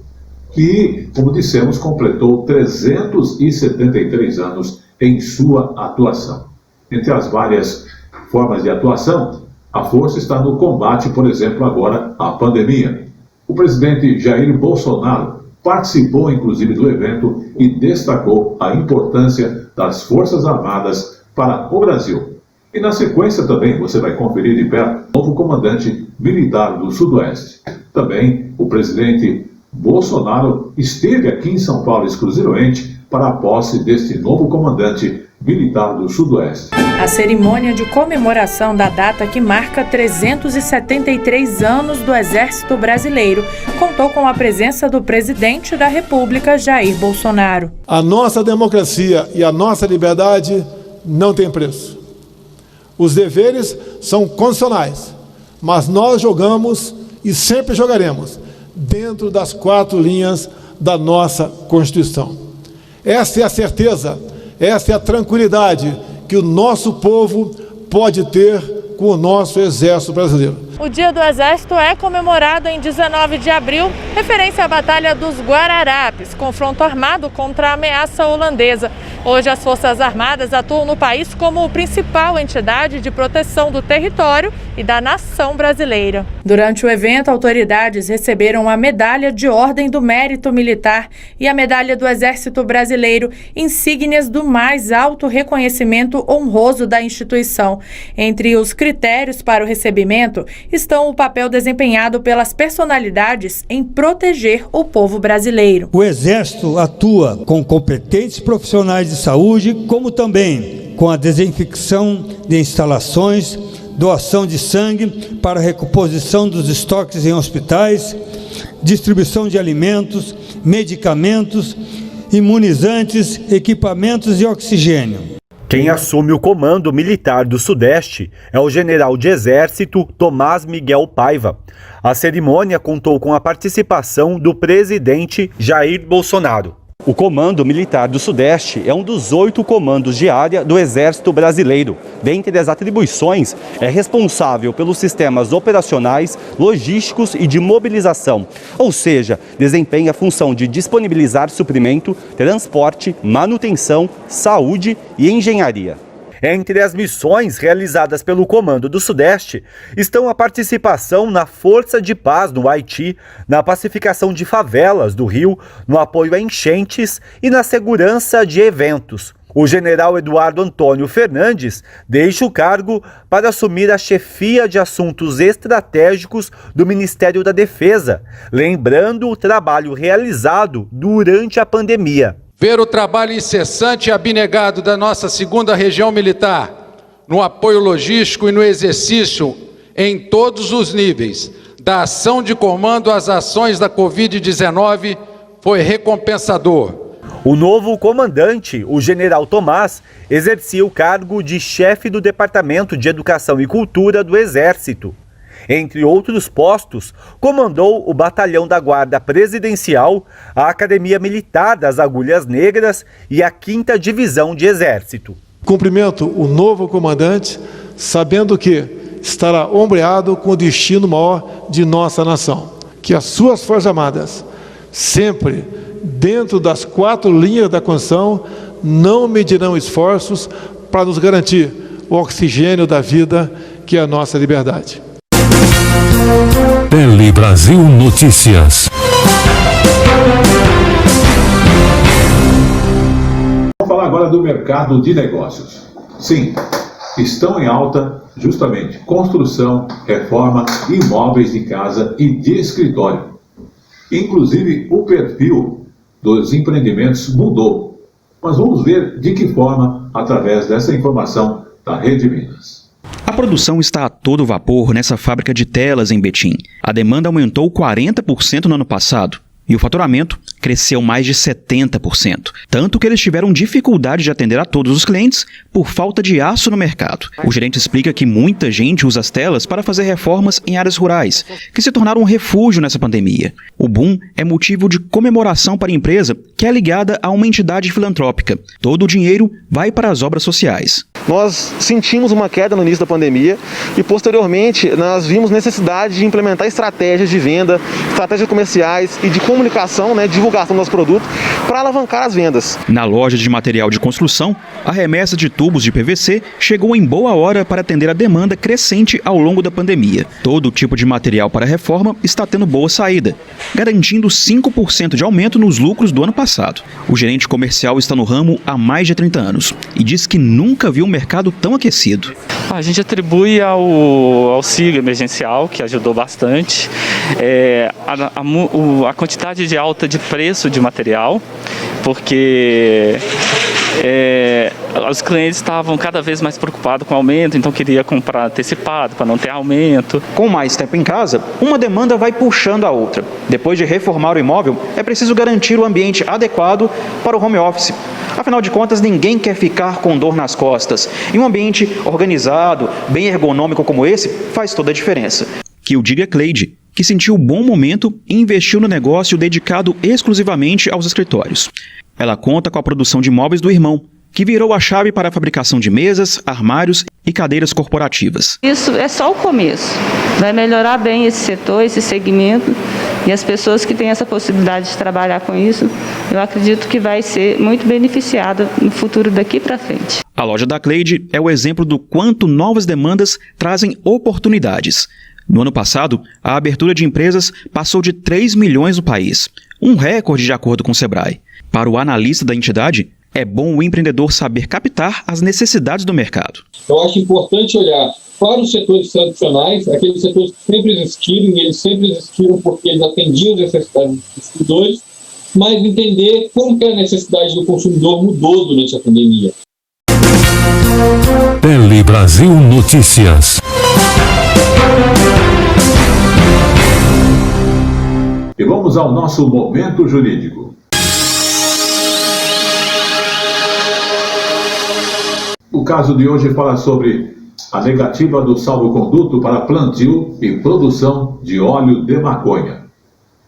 que, como dissemos, completou 373 anos em sua atuação. Entre as várias formas de atuação, a força está no combate, por exemplo, agora, à pandemia. O presidente Jair Bolsonaro participou, inclusive, do evento e destacou a importância das Forças Armadas para o Brasil. E na sequência também você vai conferir de perto o novo comandante militar do Sudoeste. Também o presidente Bolsonaro esteve aqui em São Paulo exclusivamente para a posse deste novo comandante militar do Sudoeste. A cerimônia de comemoração da data que marca 373 anos do Exército Brasileiro contou com a presença do presidente da República, Jair Bolsonaro. A nossa democracia e a nossa liberdade não têm preço. Os deveres são constitucionais, mas nós jogamos e sempre jogaremos dentro das 4 linhas da nossa Constituição. Essa é a certeza, essa é a tranquilidade que o nosso povo pode ter com o nosso Exército Brasileiro. O Dia do Exército é comemorado em 19 de abril, referência à Batalha dos Guararapes, confronto armado contra a ameaça holandesa. Hoje, as Forças Armadas atuam no país como principal entidade de proteção do território e da nação brasileira. Durante o evento, autoridades receberam a Medalha de Ordem do Mérito Militar e a Medalha do Exército Brasileiro, insígnias do mais alto reconhecimento honroso da instituição. Entre os critérios para o recebimento estão o papel desempenhado pelas personalidades em proteger o povo brasileiro. O Exército atua com competentes profissionais de saúde, como também com a desinfecção de instalações, doação de sangue para recomposição dos estoques em hospitais, distribuição de alimentos, medicamentos, imunizantes, equipamentos e oxigênio. Quem assume o comando militar do Sudeste é o general de Exército Tomás Miguel Paiva. A cerimônia contou com a participação do presidente Jair Bolsonaro. O Comando Militar do Sudeste é um dos 8 comandos de área do Exército Brasileiro. Dentre as atribuições, é responsável pelos sistemas operacionais, logísticos e de mobilização, ou seja, desempenha a função de disponibilizar suprimento, transporte, manutenção, saúde e engenharia. Entre as missões realizadas pelo Comando do Sudeste estão a participação na Força de Paz no Haiti, na pacificação de favelas do Rio, no apoio a enchentes e na segurança de eventos. O general Eduardo Antônio Fernandes deixa o cargo para assumir a chefia de assuntos estratégicos do Ministério da Defesa, lembrando o trabalho realizado durante a pandemia. Ver o trabalho incessante e abnegado da nossa 2ª Região Militar no apoio logístico e no exercício em todos os níveis da ação de comando às ações da Covid-19 foi recompensador. O novo comandante, o general Tomás, exercia o cargo de chefe do Departamento de Educação e Cultura do Exército. Entre outros postos, comandou o Batalhão da Guarda Presidencial, a Academia Militar das Agulhas Negras e a 5ª Divisão de Exército. Cumprimento o novo comandante, sabendo que estará ombreado com o destino maior de nossa nação. Que as suas Forças Armadas, sempre dentro das 4 linhas da Constituição, não medirão esforços para nos garantir o oxigênio da vida, que é a nossa liberdade. Tele Brasil Notícias. Vamos falar agora do mercado de negócios. Sim, estão em alta justamente construção, reforma, imóveis de casa e de escritório. Inclusive, o perfil dos empreendimentos mudou. Mas vamos ver de que forma através dessa informação da Rede Minas. A produção está a todo vapor nessa fábrica de telas em Betim. A demanda aumentou 40% no ano passado e o faturamento cresceu mais de 70%. Tanto que eles tiveram dificuldade de atender a todos os clientes por falta de aço no mercado. O gerente explica que muita gente usa as telas para fazer reformas em áreas rurais, que se tornaram um refúgio nessa pandemia. O boom é motivo de comemoração para a empresa, que é ligada a uma entidade filantrópica. Todo o dinheiro vai para as obras sociais. Nós sentimos uma queda no início da pandemia e, posteriormente, nós vimos necessidade de implementar estratégias de venda, estratégias comerciais e de comunicação, divulgação do nosso produto, para alavancar as vendas. Na loja de material de construção, a remessa de tubos de PVC chegou em boa hora para atender a demanda crescente ao longo da pandemia. Todo tipo de material para reforma está tendo boa saída, garantindo 5% de aumento nos lucros do ano passado. O gerente comercial está no ramo há mais de 30 anos e diz que nunca viu um mercado tão aquecido. A gente atribui ao auxílio emergencial, que ajudou bastante, a quantidade de alta de preço de material, porque os clientes estavam cada vez mais preocupados com o aumento, então queria comprar antecipado para não ter aumento. Com mais tempo em casa, uma demanda vai puxando a outra. Depois de reformar o imóvel, é preciso garantir o ambiente adequado para o home office. Afinal de contas, ninguém quer ficar com dor nas costas. E um ambiente organizado, bem ergonômico como esse, faz toda a diferença. Que o diga Cleide, que sentiu um bom momento e investiu no negócio dedicado exclusivamente aos escritórios. Ela conta com a produção de móveis do irmão, que virou a chave para a fabricação de mesas, armários e cadeiras corporativas. Isso é só o começo. Vai melhorar bem esse setor, esse segmento, e as pessoas que têm essa possibilidade de trabalhar com isso, eu acredito que vai ser muito beneficiada no futuro daqui para frente. A loja da Cleide é o exemplo do quanto novas demandas trazem oportunidades. No ano passado, a abertura de empresas passou de 3 milhões no país, um recorde de acordo com o Sebrae. Para o analista da entidade, É bom o empreendedor saber captar as necessidades do mercado. Eu acho importante olhar para os setores tradicionais, aqueles setores que sempre existiram, e eles sempre existiram porque eles atendiam as necessidades dos consumidores, mas entender como que a necessidade do consumidor mudou durante a pandemia. Tele Brasil Notícias. E vamos ao nosso momento jurídico. O caso de hoje fala sobre a negativa do salvo-conduto para plantio e produção de óleo de maconha.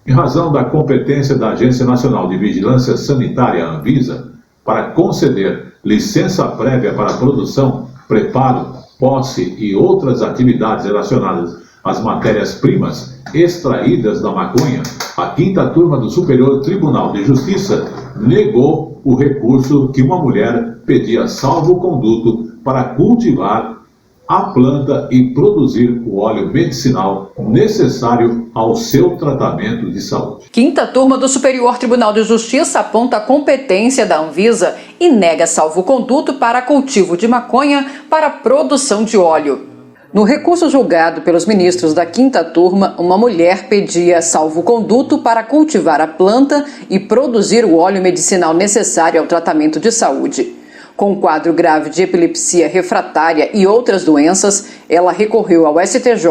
Em razão da competência da Agência Nacional de Vigilância Sanitária, Anvisa, para conceder licença prévia para produção, preparo, posse e outras atividades relacionadas às matérias-primas extraídas da maconha, a quinta turma do Superior Tribunal de Justiça negou o recurso que uma mulher pedia salvo-conduto para cultivar a planta e produzir o óleo medicinal necessário ao seu tratamento de saúde. Quinta turma do Superior Tribunal de Justiça aponta a competência da Anvisa e nega salvo-conduto para cultivo de maconha para produção de óleo. No recurso julgado pelos ministros da quinta turma, uma mulher pedia salvo-conduto para cultivar a planta e produzir o óleo medicinal necessário ao tratamento de saúde. Com um quadro grave de epilepsia refratária e outras doenças, ela recorreu ao STJ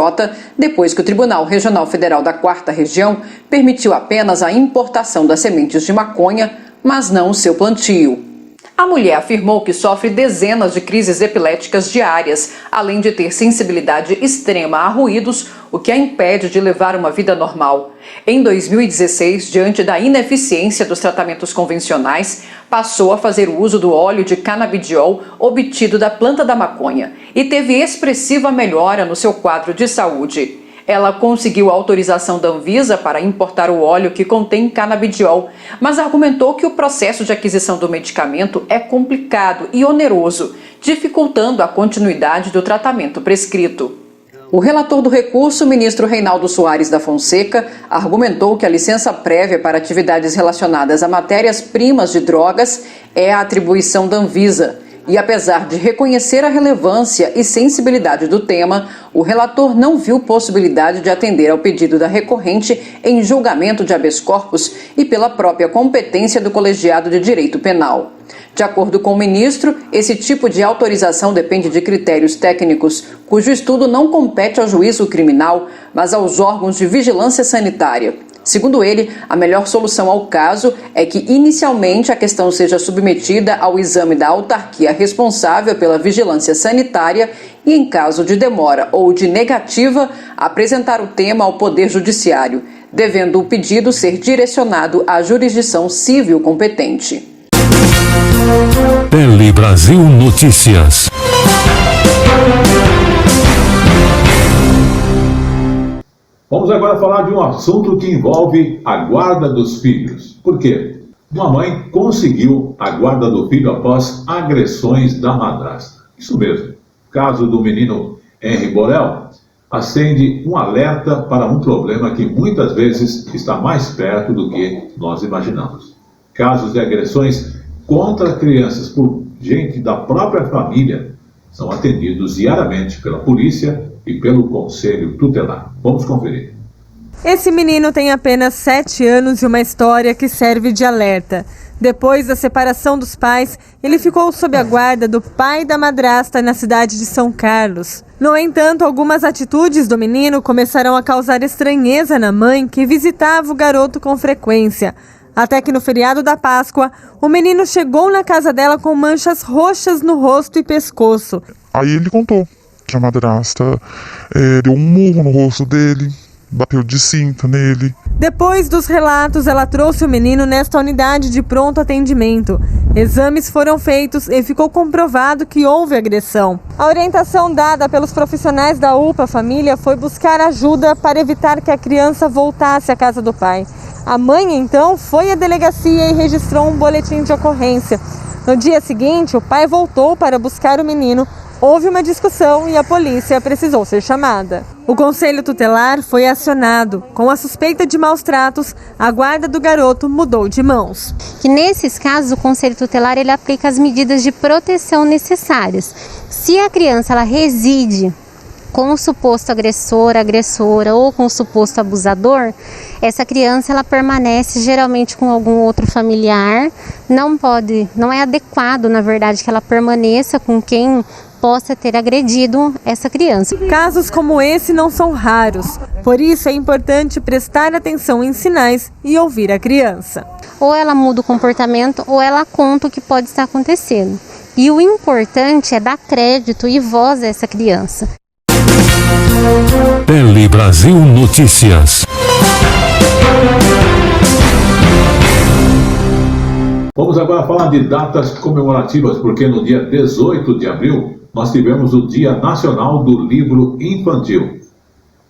depois que o Tribunal Regional Federal da 4ª Região permitiu apenas a importação das sementes de maconha, mas não o seu plantio. A mulher afirmou que sofre dezenas de crises epiléticas diárias, além de ter sensibilidade extrema a ruídos, o que a impede de levar uma vida normal. Em 2016, diante da ineficiência dos tratamentos convencionais, passou a fazer o uso do óleo de canabidiol obtido da planta da maconha e teve expressiva melhora no seu quadro de saúde. Ela conseguiu a autorização da Anvisa para importar o óleo que contém canabidiol, mas argumentou que o processo de aquisição do medicamento é complicado e oneroso, dificultando a continuidade do tratamento prescrito. O relator do recurso, o ministro Reinaldo Soares da Fonseca, argumentou que a licença prévia para atividades relacionadas a matérias-primas de drogas é a atribuição da Anvisa. E apesar de reconhecer a relevância e sensibilidade do tema, o relator não viu possibilidade de atender ao pedido da recorrente em julgamento de habeas corpus e pela própria competência do colegiado de direito penal. De acordo com o ministro, esse tipo de autorização depende de critérios técnicos, cujo estudo não compete ao juízo criminal, mas aos órgãos de vigilância sanitária. Segundo ele, a melhor solução ao caso é que inicialmente a questão seja submetida ao exame da autarquia responsável pela vigilância sanitária e, em caso de demora ou de negativa, apresentar o tema ao Poder Judiciário, devendo o pedido ser direcionado à jurisdição civil competente. Tele Brasil Notícias. Vamos agora falar de um assunto que envolve a guarda dos filhos. Por quê? Uma mãe conseguiu a guarda do filho após agressões da madrasta. Isso mesmo. O caso do menino Henry Borel acende um alerta para um problema que muitas vezes está mais perto do que nós imaginamos. Casos de agressões contra crianças por gente da própria família são atendidos diariamente pela polícia e pelo Conselho Tutelar. Vamos conferir. Esse menino tem apenas 7 anos e uma história que serve de alerta. Depois da separação dos pais, ele ficou sob a guarda do pai da madrasta na cidade de São Carlos. No entanto, algumas atitudes do menino começaram a causar estranheza na mãe, que visitava o garoto com frequência. Até que no feriado da Páscoa, o menino chegou na casa dela com manchas roxas no rosto e pescoço. Aí ele contou que a madrasta deu um murro no rosto dele, bateu de cinta nele. Depois dos relatos, ela trouxe o menino nesta unidade de pronto atendimento. Exames foram feitos e ficou comprovado que houve agressão. A orientação dada pelos profissionais da UPA Família foi buscar ajuda para evitar que a criança voltasse à casa do pai. A mãe, então, foi à delegacia e registrou um boletim de ocorrência. No dia seguinte, o pai voltou para buscar o menino, Houve uma discussão e a polícia precisou ser chamada. O Conselho Tutelar foi acionado. Com a suspeita de maus tratos, a guarda do garoto mudou de mãos. Que nesses casos o Conselho Tutelar ele aplica as medidas de proteção necessárias. Se a criança ela reside com o suposto agressor, agressora ou com o suposto abusador, essa criança ela permanece geralmente com algum outro familiar. Não é adequado, na verdade, que ela permaneça com quem possa ter agredido essa criança. Casos como esse não são raros, por isso é importante prestar atenção em sinais e ouvir a criança. Ou ela muda o comportamento ou ela conta o que pode estar acontecendo. E o importante é dar crédito e voz a essa criança. Tele Brasil Notícias. Vamos agora falar de datas comemorativas, porque no dia 18 de abril nós tivemos o Dia Nacional do Livro Infantil.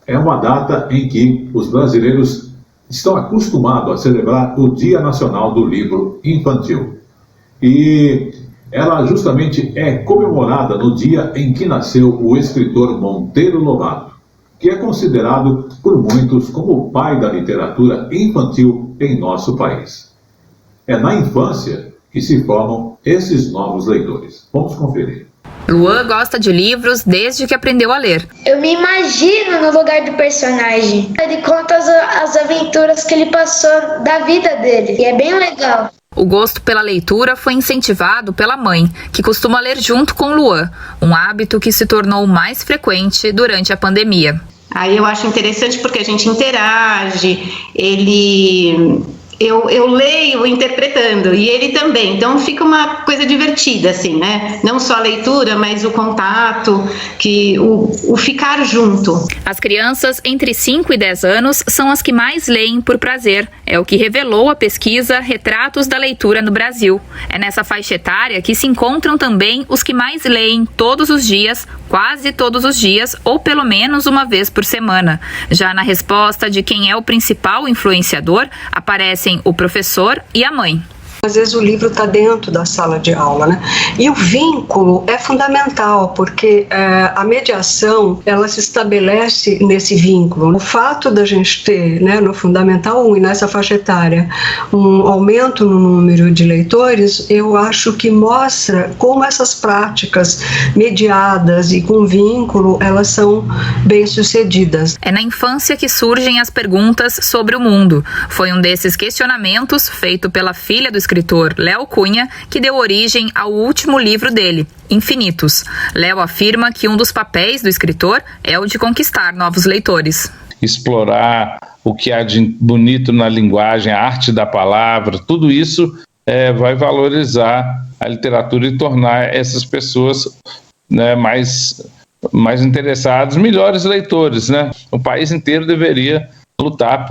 É uma data em que os brasileiros estão acostumados a celebrar o Dia Nacional do Livro Infantil. E ela justamente é comemorada no dia em que nasceu o escritor Monteiro Lobato, que é considerado por muitos como o pai da literatura infantil em nosso país. É na infância que se formam esses novos leitores. Vamos conferir. Luan gosta de livros desde que aprendeu a ler. Eu me imagino no lugar do personagem. Ele conta as aventuras que ele passou da vida dele, e é bem legal. O gosto pela leitura foi incentivado pela mãe, que costuma ler junto com Luan, um hábito que se tornou mais frequente durante a pandemia. Aí eu acho interessante porque a gente interage, eu leio interpretando e ele também, então fica uma coisa divertida assim, né? Não só a leitura, mas o contato, o ficar junto. As crianças entre 5 e 10 anos são as que mais leem por prazer, é o que revelou a pesquisa Retratos da Leitura no Brasil. É nessa faixa etária que se encontram também os que mais leem todos os dias, quase todos os dias, ou pelo menos uma vez por semana. Já na resposta de quem é o principal influenciador, aparecem o professor e a mãe. Às vezes o livro está dentro da sala de aula, né? E o vínculo é fundamental, porque a mediação, ela se estabelece nesse vínculo. O fato da gente ter, né, no Fundamental 1 e nessa faixa etária, um aumento no número de leitores, eu acho que mostra como essas práticas mediadas e com vínculo, elas são bem-sucedidas. É na infância que surgem as perguntas sobre o mundo. Foi um desses questionamentos feito pela filha do escritor Léo Cunha, que deu origem ao último livro dele, Infinitos. Léo afirma que um dos papéis do escritor é o de conquistar novos leitores. Explorar o que há de bonito na linguagem, a arte da palavra, tudo isso vai valorizar a literatura e tornar essas pessoas, né, mais interessadas, melhores leitores, né? O país inteiro deveria lutar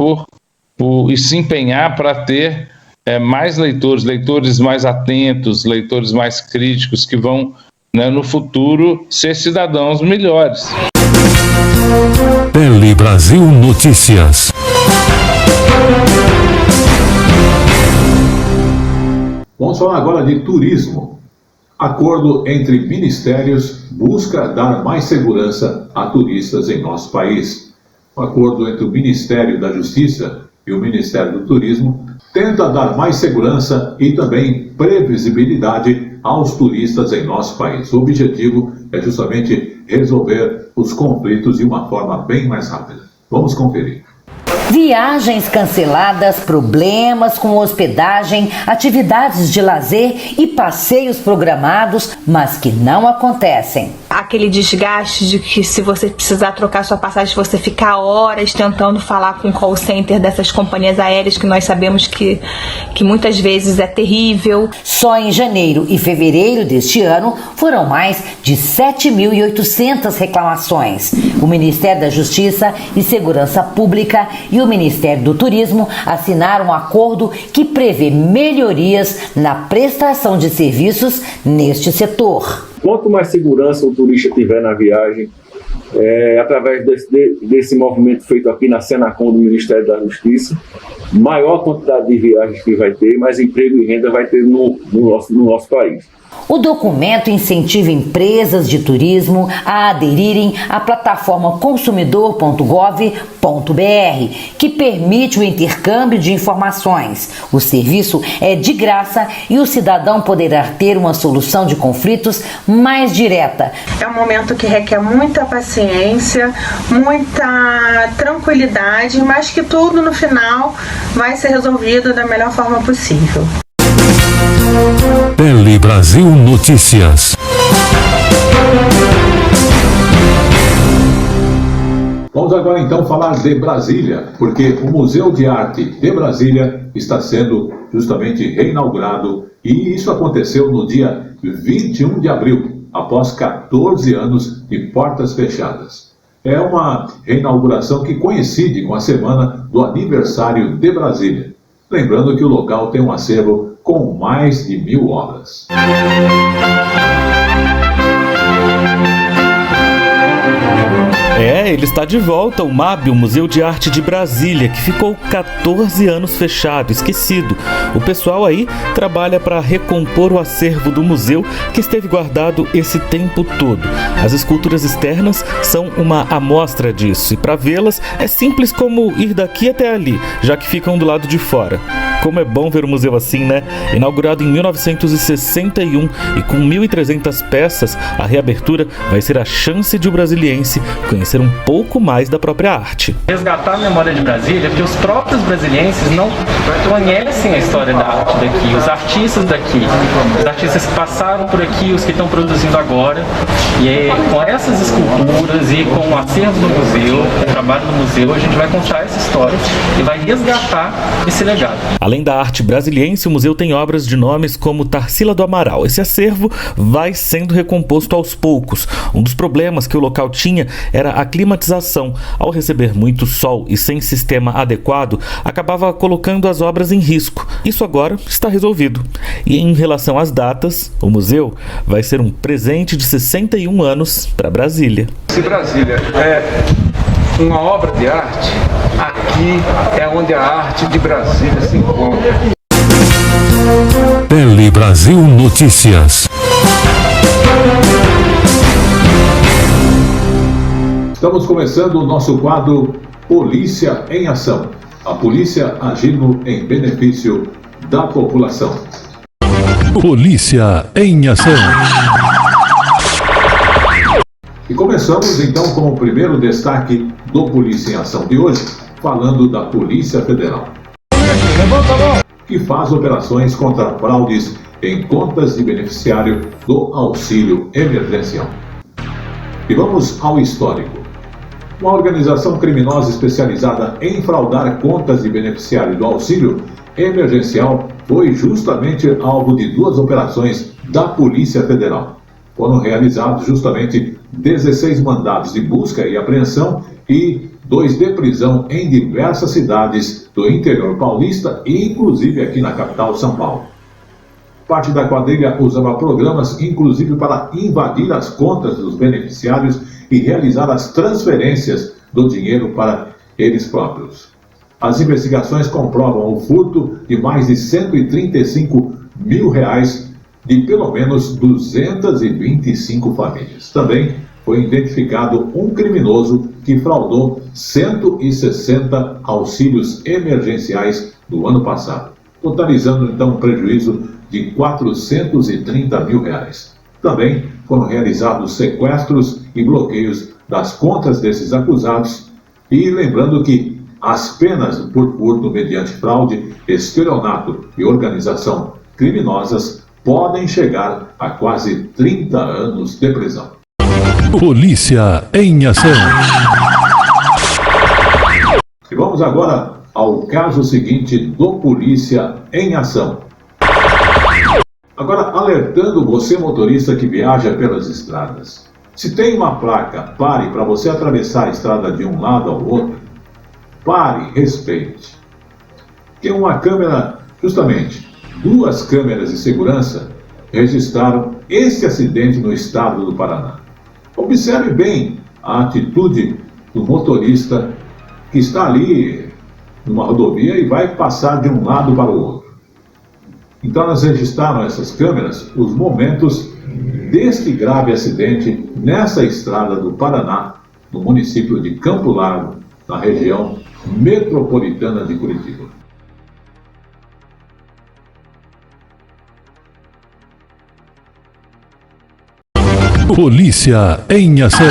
e se empenhar para ter mais leitores mais atentos, leitores mais críticos, que vão, né, no futuro ser cidadãos melhores. Tele Brasil Notícias. Vamos falar agora de turismo. Acordo entre ministérios busca dar mais segurança a turistas em nosso país. O acordo entre o Ministério da Justiça e o Ministério do Turismo tenta dar mais segurança e também previsibilidade aos turistas em nosso país. O objetivo é justamente resolver os conflitos de uma forma bem mais rápida. Vamos conferir. Viagens canceladas, problemas com hospedagem, atividades de lazer e passeios programados, mas que não acontecem. Aquele desgaste de que se você precisar trocar sua passagem, você ficar horas tentando falar com o call center dessas companhias aéreas que nós sabemos que muitas vezes é terrível. Só em janeiro e fevereiro deste ano foram mais de 7.800 reclamações. O Ministério da Justiça e Segurança Pública e o Ministério do Turismo assinaram um acordo que prevê melhorias na prestação de serviços neste setor. Quanto mais segurança o turista tiver na viagem, através desse movimento feito aqui na Senacom do Ministério da Justiça, maior quantidade de viagens que vai ter, mais emprego e renda vai ter no nosso país. O documento incentiva empresas de turismo a aderirem à plataforma consumidor.gov.br, que permite o intercâmbio de informações. O serviço é de graça e o cidadão poderá ter uma solução de conflitos mais direta. É um momento que requer muita paciência, muita tranquilidade, mas que tudo no final vai ser resolvido da melhor forma possível. Tele Brasil Notícias. Vamos agora então falar de Brasília, porque o Museu de Arte de Brasília está sendo justamente reinaugurado e isso aconteceu no dia 21 de abril, após 14 anos de portas fechadas. É uma reinauguração que coincide com a semana do aniversário de Brasília. Lembrando que o local tem um acervo com mais de 1000 obras. Ele está de volta, o MAB, o Museu de Arte de Brasília, que ficou 14 anos fechado, esquecido. O pessoal aí trabalha para recompor o acervo do museu que esteve guardado esse tempo todo. As esculturas externas são uma amostra disso, e para vê-las é simples como ir daqui até ali, já que ficam do lado de fora. Como é bom ver o museu assim, né? Inaugurado em 1961 e com 1.300 peças, a reabertura vai ser a chance de o brasiliense conhecer um pouco mais da própria arte. Resgatar a memória de Brasília, porque os próprios brasilienses não conhecem a história da arte daqui, os artistas que passaram por aqui, os que estão produzindo agora. E com essas esculturas e com o acervo do museu, o trabalho do museu, a gente vai contar essa história e vai resgatar esse legado. Além da arte brasiliense, o museu tem obras de nomes como Tarsila do Amaral. Esse acervo vai sendo recomposto aos poucos. Um dos problemas que o local tinha era a climatização. Ao receber muito sol e sem sistema adequado, acabava colocando as obras em risco. Isso agora está resolvido. E em relação às datas, o museu vai ser um presente de 61 anos para Brasília. Se Brasília é uma obra de arte, aqui é onde a arte de Brasília se encontra. Tele Brasil Notícias. Estamos começando o nosso quadro Polícia em Ação. A polícia agindo em benefício da população. Polícia em Ação. E começamos então com o primeiro destaque do Polícia em Ação de hoje, falando da Polícia Federal, que faz operações contra fraudes em contas de beneficiário do auxílio emergencial. E vamos ao histórico. Uma organização criminosa especializada em fraudar contas de beneficiário do auxílio emergencial foi justamente alvo de 2 operações da Polícia Federal. Foram realizados justamente 16 mandados de busca e apreensão e 2 de prisão em diversas cidades do interior paulista e inclusive aqui na capital, São Paulo. Parte da quadrilha usava programas inclusive para invadir as contas dos beneficiários e realizar as transferências do dinheiro para eles próprios. As investigações comprovam o furto de mais de R$135 mil de pelo menos 225 famílias. Também foi identificado um criminoso que fraudou 160 auxílios emergenciais do ano passado, totalizando então um prejuízo de R$430 mil. Também foram realizados sequestros e bloqueios das contas desses acusados e lembrando que as penas por furto mediante fraude, estelionato e organização criminosas podem chegar a quase 30 anos de prisão. Polícia em Ação. E vamos agora ao caso seguinte do Polícia em Ação. Agora, alertando você, motorista que viaja pelas estradas. Se tem uma placa, pare para você atravessar a estrada de um lado ao outro. Pare, respeite. Tem uma câmera, justamente, 2 câmeras de segurança registraram esse acidente no estado do Paraná. Observe bem a atitude do motorista que está ali numa rodovia e vai passar de um lado para o outro. Então elas registraram, essas câmeras, os momentos deste grave acidente nessa estrada do Paraná, no município de Campo Largo, na região metropolitana de Curitiba. Polícia em ação.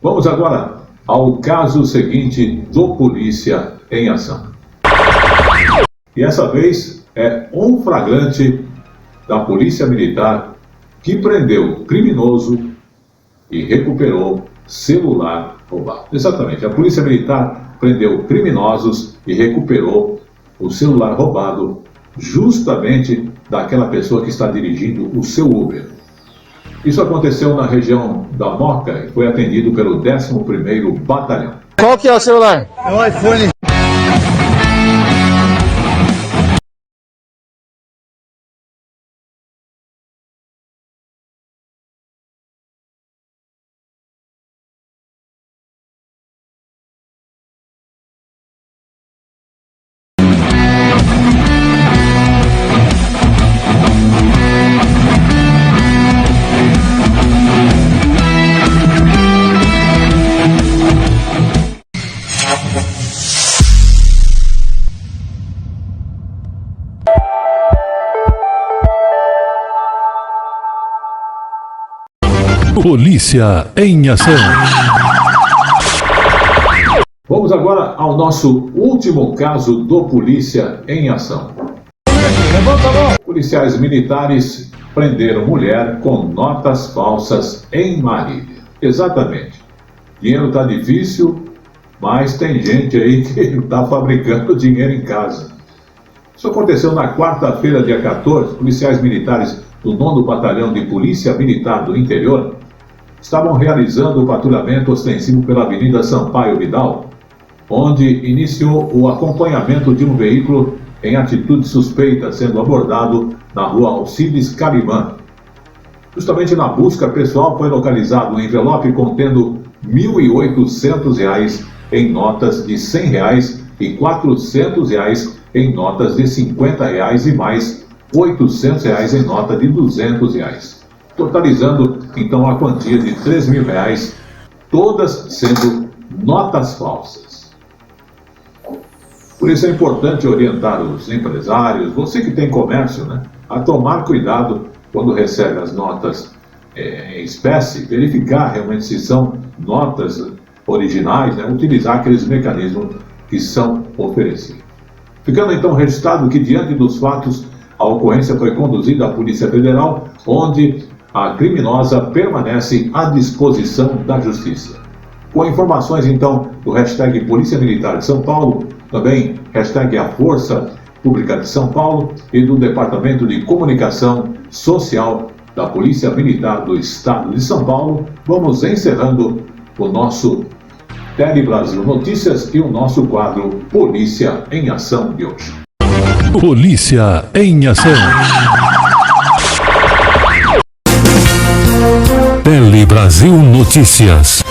Vamos agora ao caso seguinte do Polícia em Ação. E essa vez é um flagrante da Polícia Militar que prendeu criminoso e recuperou celular roubado. Exatamente, a Polícia Militar prendeu criminosos e recuperou o celular roubado justamente daquela pessoa que está dirigindo o seu Uber. Isso aconteceu na região da Moca e foi atendido pelo 11º Batalhão. Qual que é o celular? É o iPhone. Polícia em ação. Vamos agora ao nosso último caso do Polícia em Ação. Policiais militares prenderam mulher com notas falsas em Marília. Exatamente. Dinheiro está difícil, mas tem gente aí que está fabricando dinheiro em casa. Isso aconteceu na quarta-feira, dia 14. Policiais militares do 9º Batalhão de Polícia Militar do Interior estavam realizando o patrulhamento ostensivo pela Avenida Sampaio Vidal, onde iniciou o acompanhamento de um veículo em atitude suspeita sendo abordado na rua Alcides Carimã. Justamente na busca pessoal foi localizado um envelope contendo R$ 1.800 em notas de R$ 100 e R$ 400 em notas de R$ 50 e mais R$ 800 em nota de R$ 200. Totalizando, então, a quantia de R$ 3.000, todas sendo notas falsas. Por isso é importante orientar os empresários, você que tem comércio, né, a tomar cuidado quando recebe as notas em espécie, verificar realmente se são notas originais, né, utilizar aqueles mecanismos que são oferecidos. Ficando então registrado que, diante dos fatos, a ocorrência foi conduzida à Polícia Federal, onde a criminosa permanece à disposição da Justiça. Com informações, então, do hashtag Polícia Militar de São Paulo, também hashtag A Força Pública de São Paulo e do Departamento de Comunicação Social da Polícia Militar do Estado de São Paulo, vamos encerrando o nosso Tele Brasil Notícias e o nosso quadro Polícia em Ação de hoje. Polícia em Ação. Tele Brasil Notícias.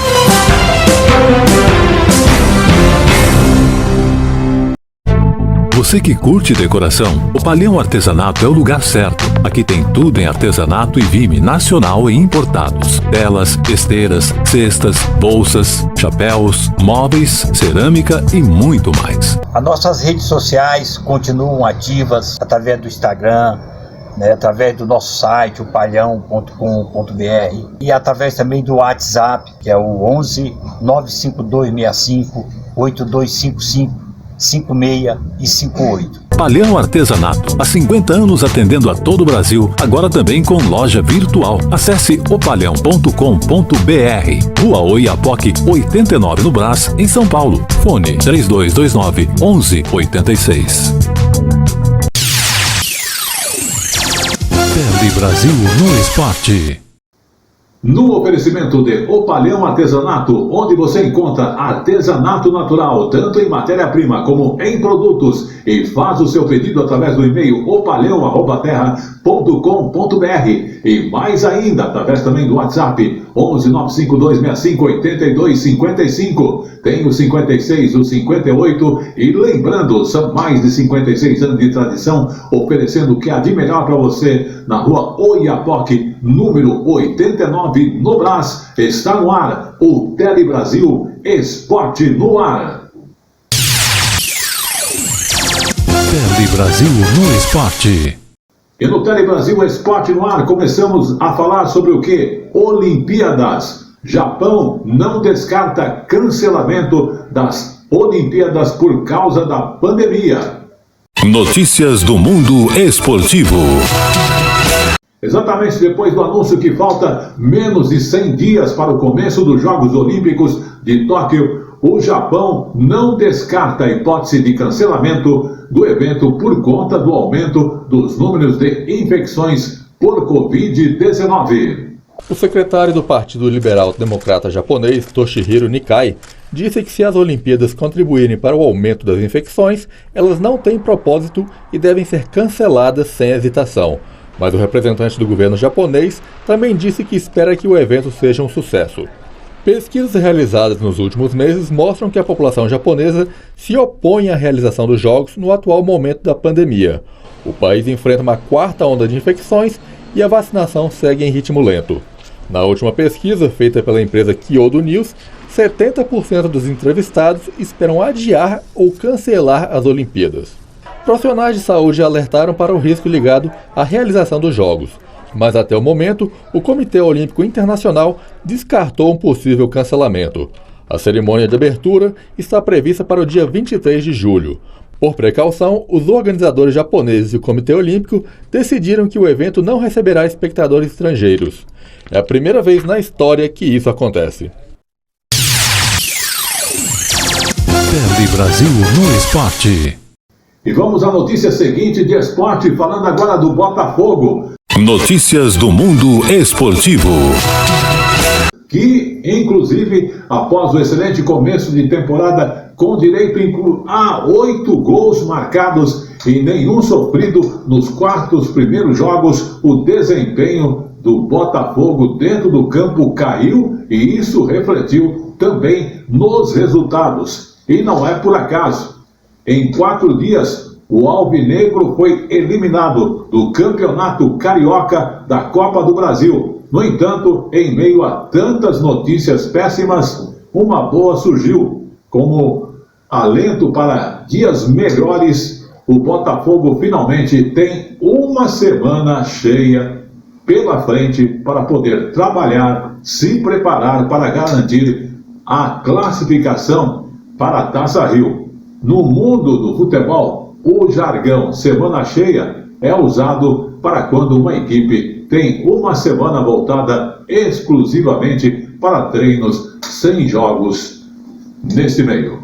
Você que curte decoração, o Palhão Artesanato é o lugar certo. Aqui tem tudo em artesanato e vime nacional e importados. Telas, esteiras, cestas, bolsas, chapéus, móveis, cerâmica e muito mais. As nossas redes sociais continuam ativas através do Instagram, através do nosso site, o palhão.com.br, e através também do WhatsApp, que é o 11 95265 8255 56 e 58. Palhão Artesanato, há 50 anos atendendo a todo o Brasil, agora também com loja virtual. Acesse opalhão.com.br. Rua Oiapoque, 89 no Brás, em São Paulo. Fone 3229-1186. Tele Brasil no Esporte. No oferecimento de O Palhão Artesanato, onde você encontra artesanato natural, tanto em matéria-prima como em produtos, e faz o seu pedido através do e-mail opalhão@terra.com.br e mais ainda através também do WhatsApp 11 95265 8255. Tem o 56, o 58 e lembrando, são mais de 56 anos de tradição oferecendo o que há de melhor para você na rua Oiapoque, número 89, no Brás. Está no ar o Tele Brasil Esporte no Ar. Tele Brasil no Esporte. E no Tele Brasil Esporte no Ar começamos a falar sobre o que? Olimpíadas. Japão não descarta cancelamento das Olimpíadas por causa da pandemia. Notícias do mundo esportivo. Exatamente depois do anúncio que falta menos de 100 dias para o começo dos Jogos Olímpicos de Tóquio, o Japão não descarta a hipótese de cancelamento do evento por conta do aumento dos números de infecções por Covid-19. O secretário do Partido Liberal Democrata Japonês, Toshihiro Nikai, disse que se as Olimpíadas contribuírem para o aumento das infecções, elas não têm propósito e devem ser canceladas sem hesitação. Mas o representante do governo japonês também disse que espera que o evento seja um sucesso. Pesquisas realizadas nos últimos meses mostram que a população japonesa se opõe à realização dos Jogos no atual momento da pandemia. O país enfrenta uma quarta onda de infecções e a vacinação segue em ritmo lento. Na última pesquisa, feita pela empresa Kyodo News, 70% dos entrevistados esperam adiar ou cancelar as Olimpíadas. Profissionais de saúde alertaram para o risco ligado à realização dos Jogos, mas até o momento, o Comitê Olímpico Internacional descartou um possível cancelamento. A cerimônia de abertura está prevista para o dia 23 de julho. Por precaução, os organizadores japoneses e o Comitê Olímpico decidiram que o evento não receberá espectadores estrangeiros. É a primeira vez na história que isso acontece. Tele Brasil no Esporte. E vamos à notícia seguinte de esporte, falando agora do Botafogo. Notícias do mundo esportivo. Que, inclusive, após o excelente começo de temporada, com direito a 8 gols marcados e nenhum sofrido nos 4 primeiros jogos, o desempenho do Botafogo dentro do campo caiu e isso refletiu também nos resultados. E não é por acaso. Em 4 dias, o Alvinegro foi eliminado do Campeonato Carioca da Copa do Brasil. No entanto, em meio a tantas notícias péssimas, uma boa surgiu. Como alento para dias melhores, o Botafogo finalmente tem uma semana cheia pela frente para poder trabalhar, se preparar para garantir a classificação para a Taça Rio. No mundo do futebol, o jargão semana cheia é usado para quando uma equipe tem uma semana voltada exclusivamente para treinos sem jogos nesse meio.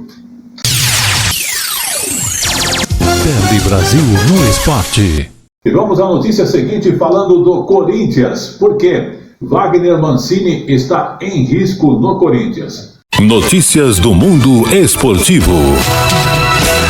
Tele Brasil no Esporte. E vamos à notícia seguinte falando do Corinthians, porque Wagner Mancini está em risco no Corinthians. Notícias do mundo esportivo.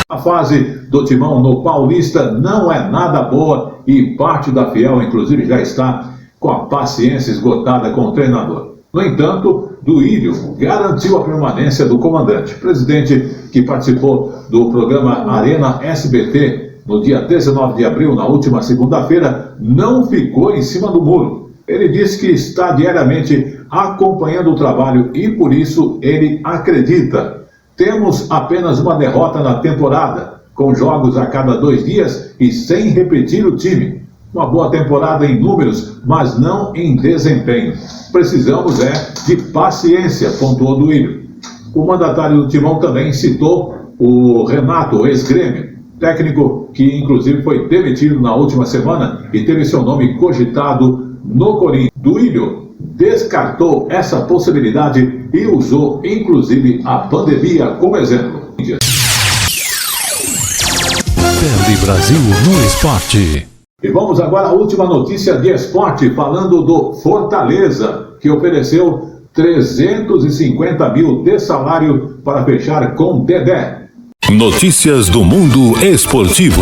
A fase do Timão no Paulista não é nada boa e parte da Fiel, inclusive, já está com a paciência esgotada com o treinador. No entanto, Duílio garantiu a permanência do comandante. O presidente que participou do programa Arena SBT no dia 19 de abril, na última segunda-feira, não ficou em cima do muro. Ele disse que está diariamente acompanhando o trabalho e, por isso, ele acredita. Temos apenas uma derrota na temporada, com jogos a cada 2 dias e sem repetir o time. Uma boa temporada em números, mas não em desempenho. Precisamos de paciência, pontuou Duílio. O mandatário do Timão também citou o Renato, o ex-Grêmio, técnico que inclusive foi demitido na última semana e teve seu nome cogitado no Corinthians. Duílio descartou essa possibilidade e usou inclusive a pandemia como exemplo. Tele Brasil no Esporte. E vamos agora à última notícia de esporte, falando do Fortaleza, que ofereceu 350 mil de salário para fechar com Dedé. Notícias do mundo esportivo.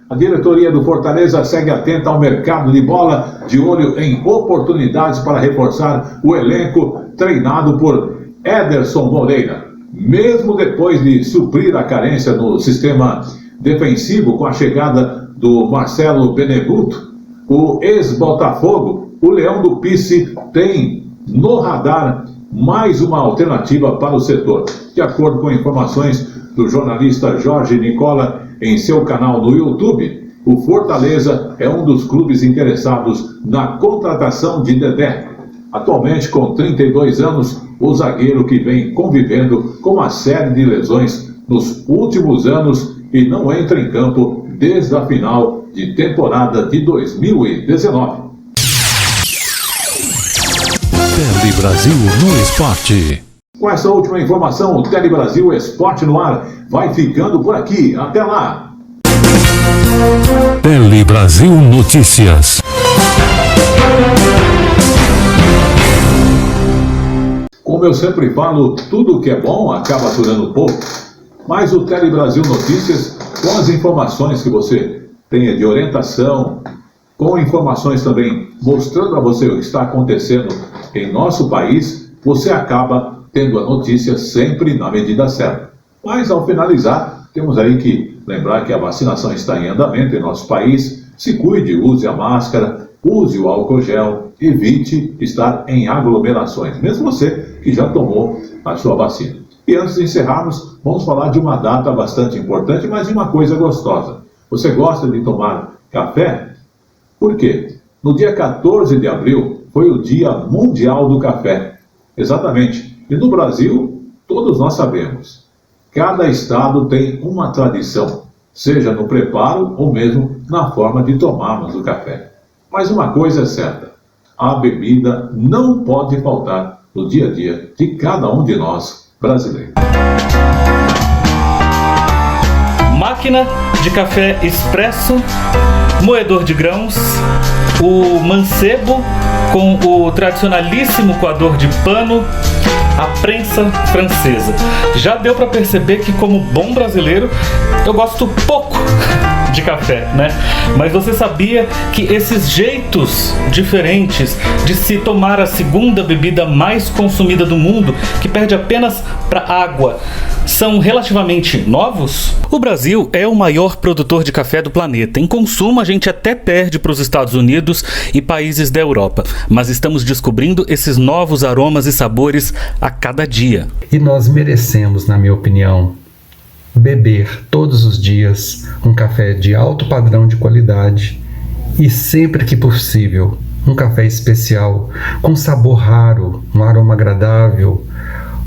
A diretoria do Fortaleza segue atenta ao mercado de bola, de olho em oportunidades para reforçar o elenco treinado por Ederson Moreira. Mesmo depois de suprir a carência no sistema defensivo com a chegada do Marcelo Benevuto, o ex-Botafogo, o Leão do Pice, tem no radar mais uma alternativa para o setor. De acordo com informações do jornalista Jorge Nicola em seu canal no YouTube, o Fortaleza é um dos clubes interessados na contratação de Dedé. Atualmente, com 32 anos, o zagueiro que vem convivendo com uma série de lesões nos últimos anos e não entra em campo desde a final de temporada de 2019. Tele Brasil no Esporte. Com essa última informação, o Tele Brasil Esporte no ar vai ficando por aqui. Até lá! Tele Brasil Notícias. Como eu sempre falo, tudo que é bom acaba durando pouco. Mas o Tele Brasil Notícias, com as informações que você tenha de orientação, com informações também mostrando a você o que está acontecendo em nosso país, você acaba tendo a notícia sempre na medida certa. Mas ao finalizar, temos aí que lembrar que a vacinação está em andamento em nosso país. Se cuide, use a máscara, use o álcool gel, evite estar em aglomerações, mesmo você que já tomou a sua vacina. E antes de encerrarmos, vamos falar de uma data bastante importante, mas de uma coisa gostosa. Você gosta de tomar café? Por quê? No dia 14 de abril foi o Dia Mundial do Café. Exatamente. E no Brasil, todos nós sabemos, cada estado tem uma tradição, seja no preparo ou mesmo na forma de tomarmos o café. Mas uma coisa é certa, a bebida não pode faltar no dia a dia de cada um de nós brasileiros. Máquina de café expresso, moedor de grãos, o mancebo com o tradicionalíssimo coador de pano, a prensa francesa. Já deu para perceber que, como bom brasileiro, eu gosto pouco de café, né? Mas você sabia que esses jeitos diferentes de se tomar a segunda bebida mais consumida do mundo, que perde apenas para água, são relativamente novos? O Brasil é o maior produtor de café do planeta. Em consumo, a gente até perde para os Estados Unidos e países da Europa. Mas estamos descobrindo esses novos aromas e sabores a cada dia. E nós merecemos, na minha opinião, beber todos os dias um café de alto padrão de qualidade e, sempre que possível, um café especial, com sabor raro, um aroma agradável,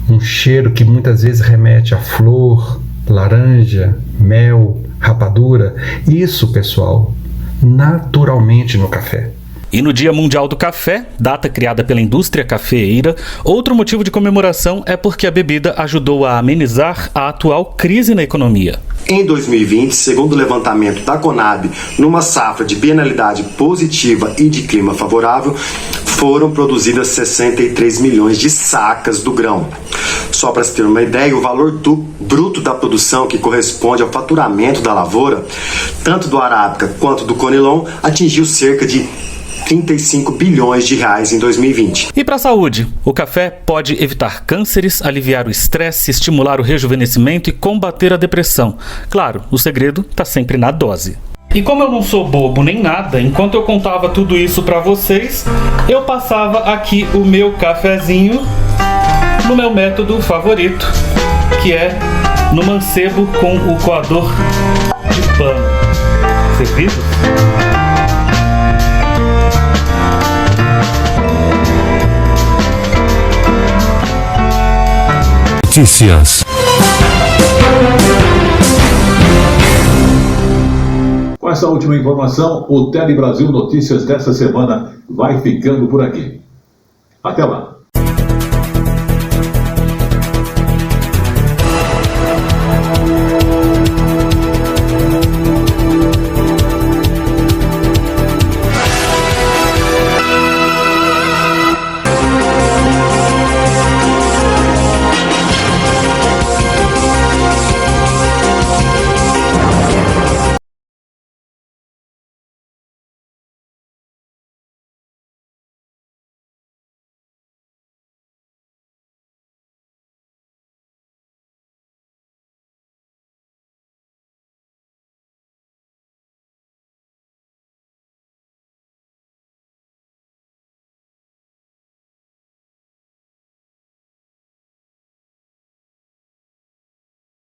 um cheiro que muitas vezes remete a flor, laranja, mel, rapadura. Isso, pessoal, naturalmente no café. E no Dia Mundial do Café, data criada pela indústria cafeeira, outro motivo de comemoração é porque a bebida ajudou a amenizar a atual crise na economia. Em 2020, segundo o levantamento da Conab, numa safra de bienalidade positiva e de clima favorável, foram produzidas 63 milhões de sacas do grão. Só para se ter uma ideia, o valor bruto da produção, que corresponde ao faturamento da lavoura, tanto do arábica quanto do conilon, atingiu cerca de 35 bilhões de reais em 2020. E para a saúde, o café pode evitar cânceres, aliviar o estresse, estimular o rejuvenescimento e combater a depressão. Claro, o segredo está sempre na dose. E como eu não sou bobo nem nada, enquanto eu contava tudo isso para vocês, eu passava aqui o meu cafezinho no meu método favorito, que é no mancebo com o coador de pano. Servidos? Notícias. Com essa última informação, o Tele Brasil Notícias dessa semana vai ficando por aqui. Até lá.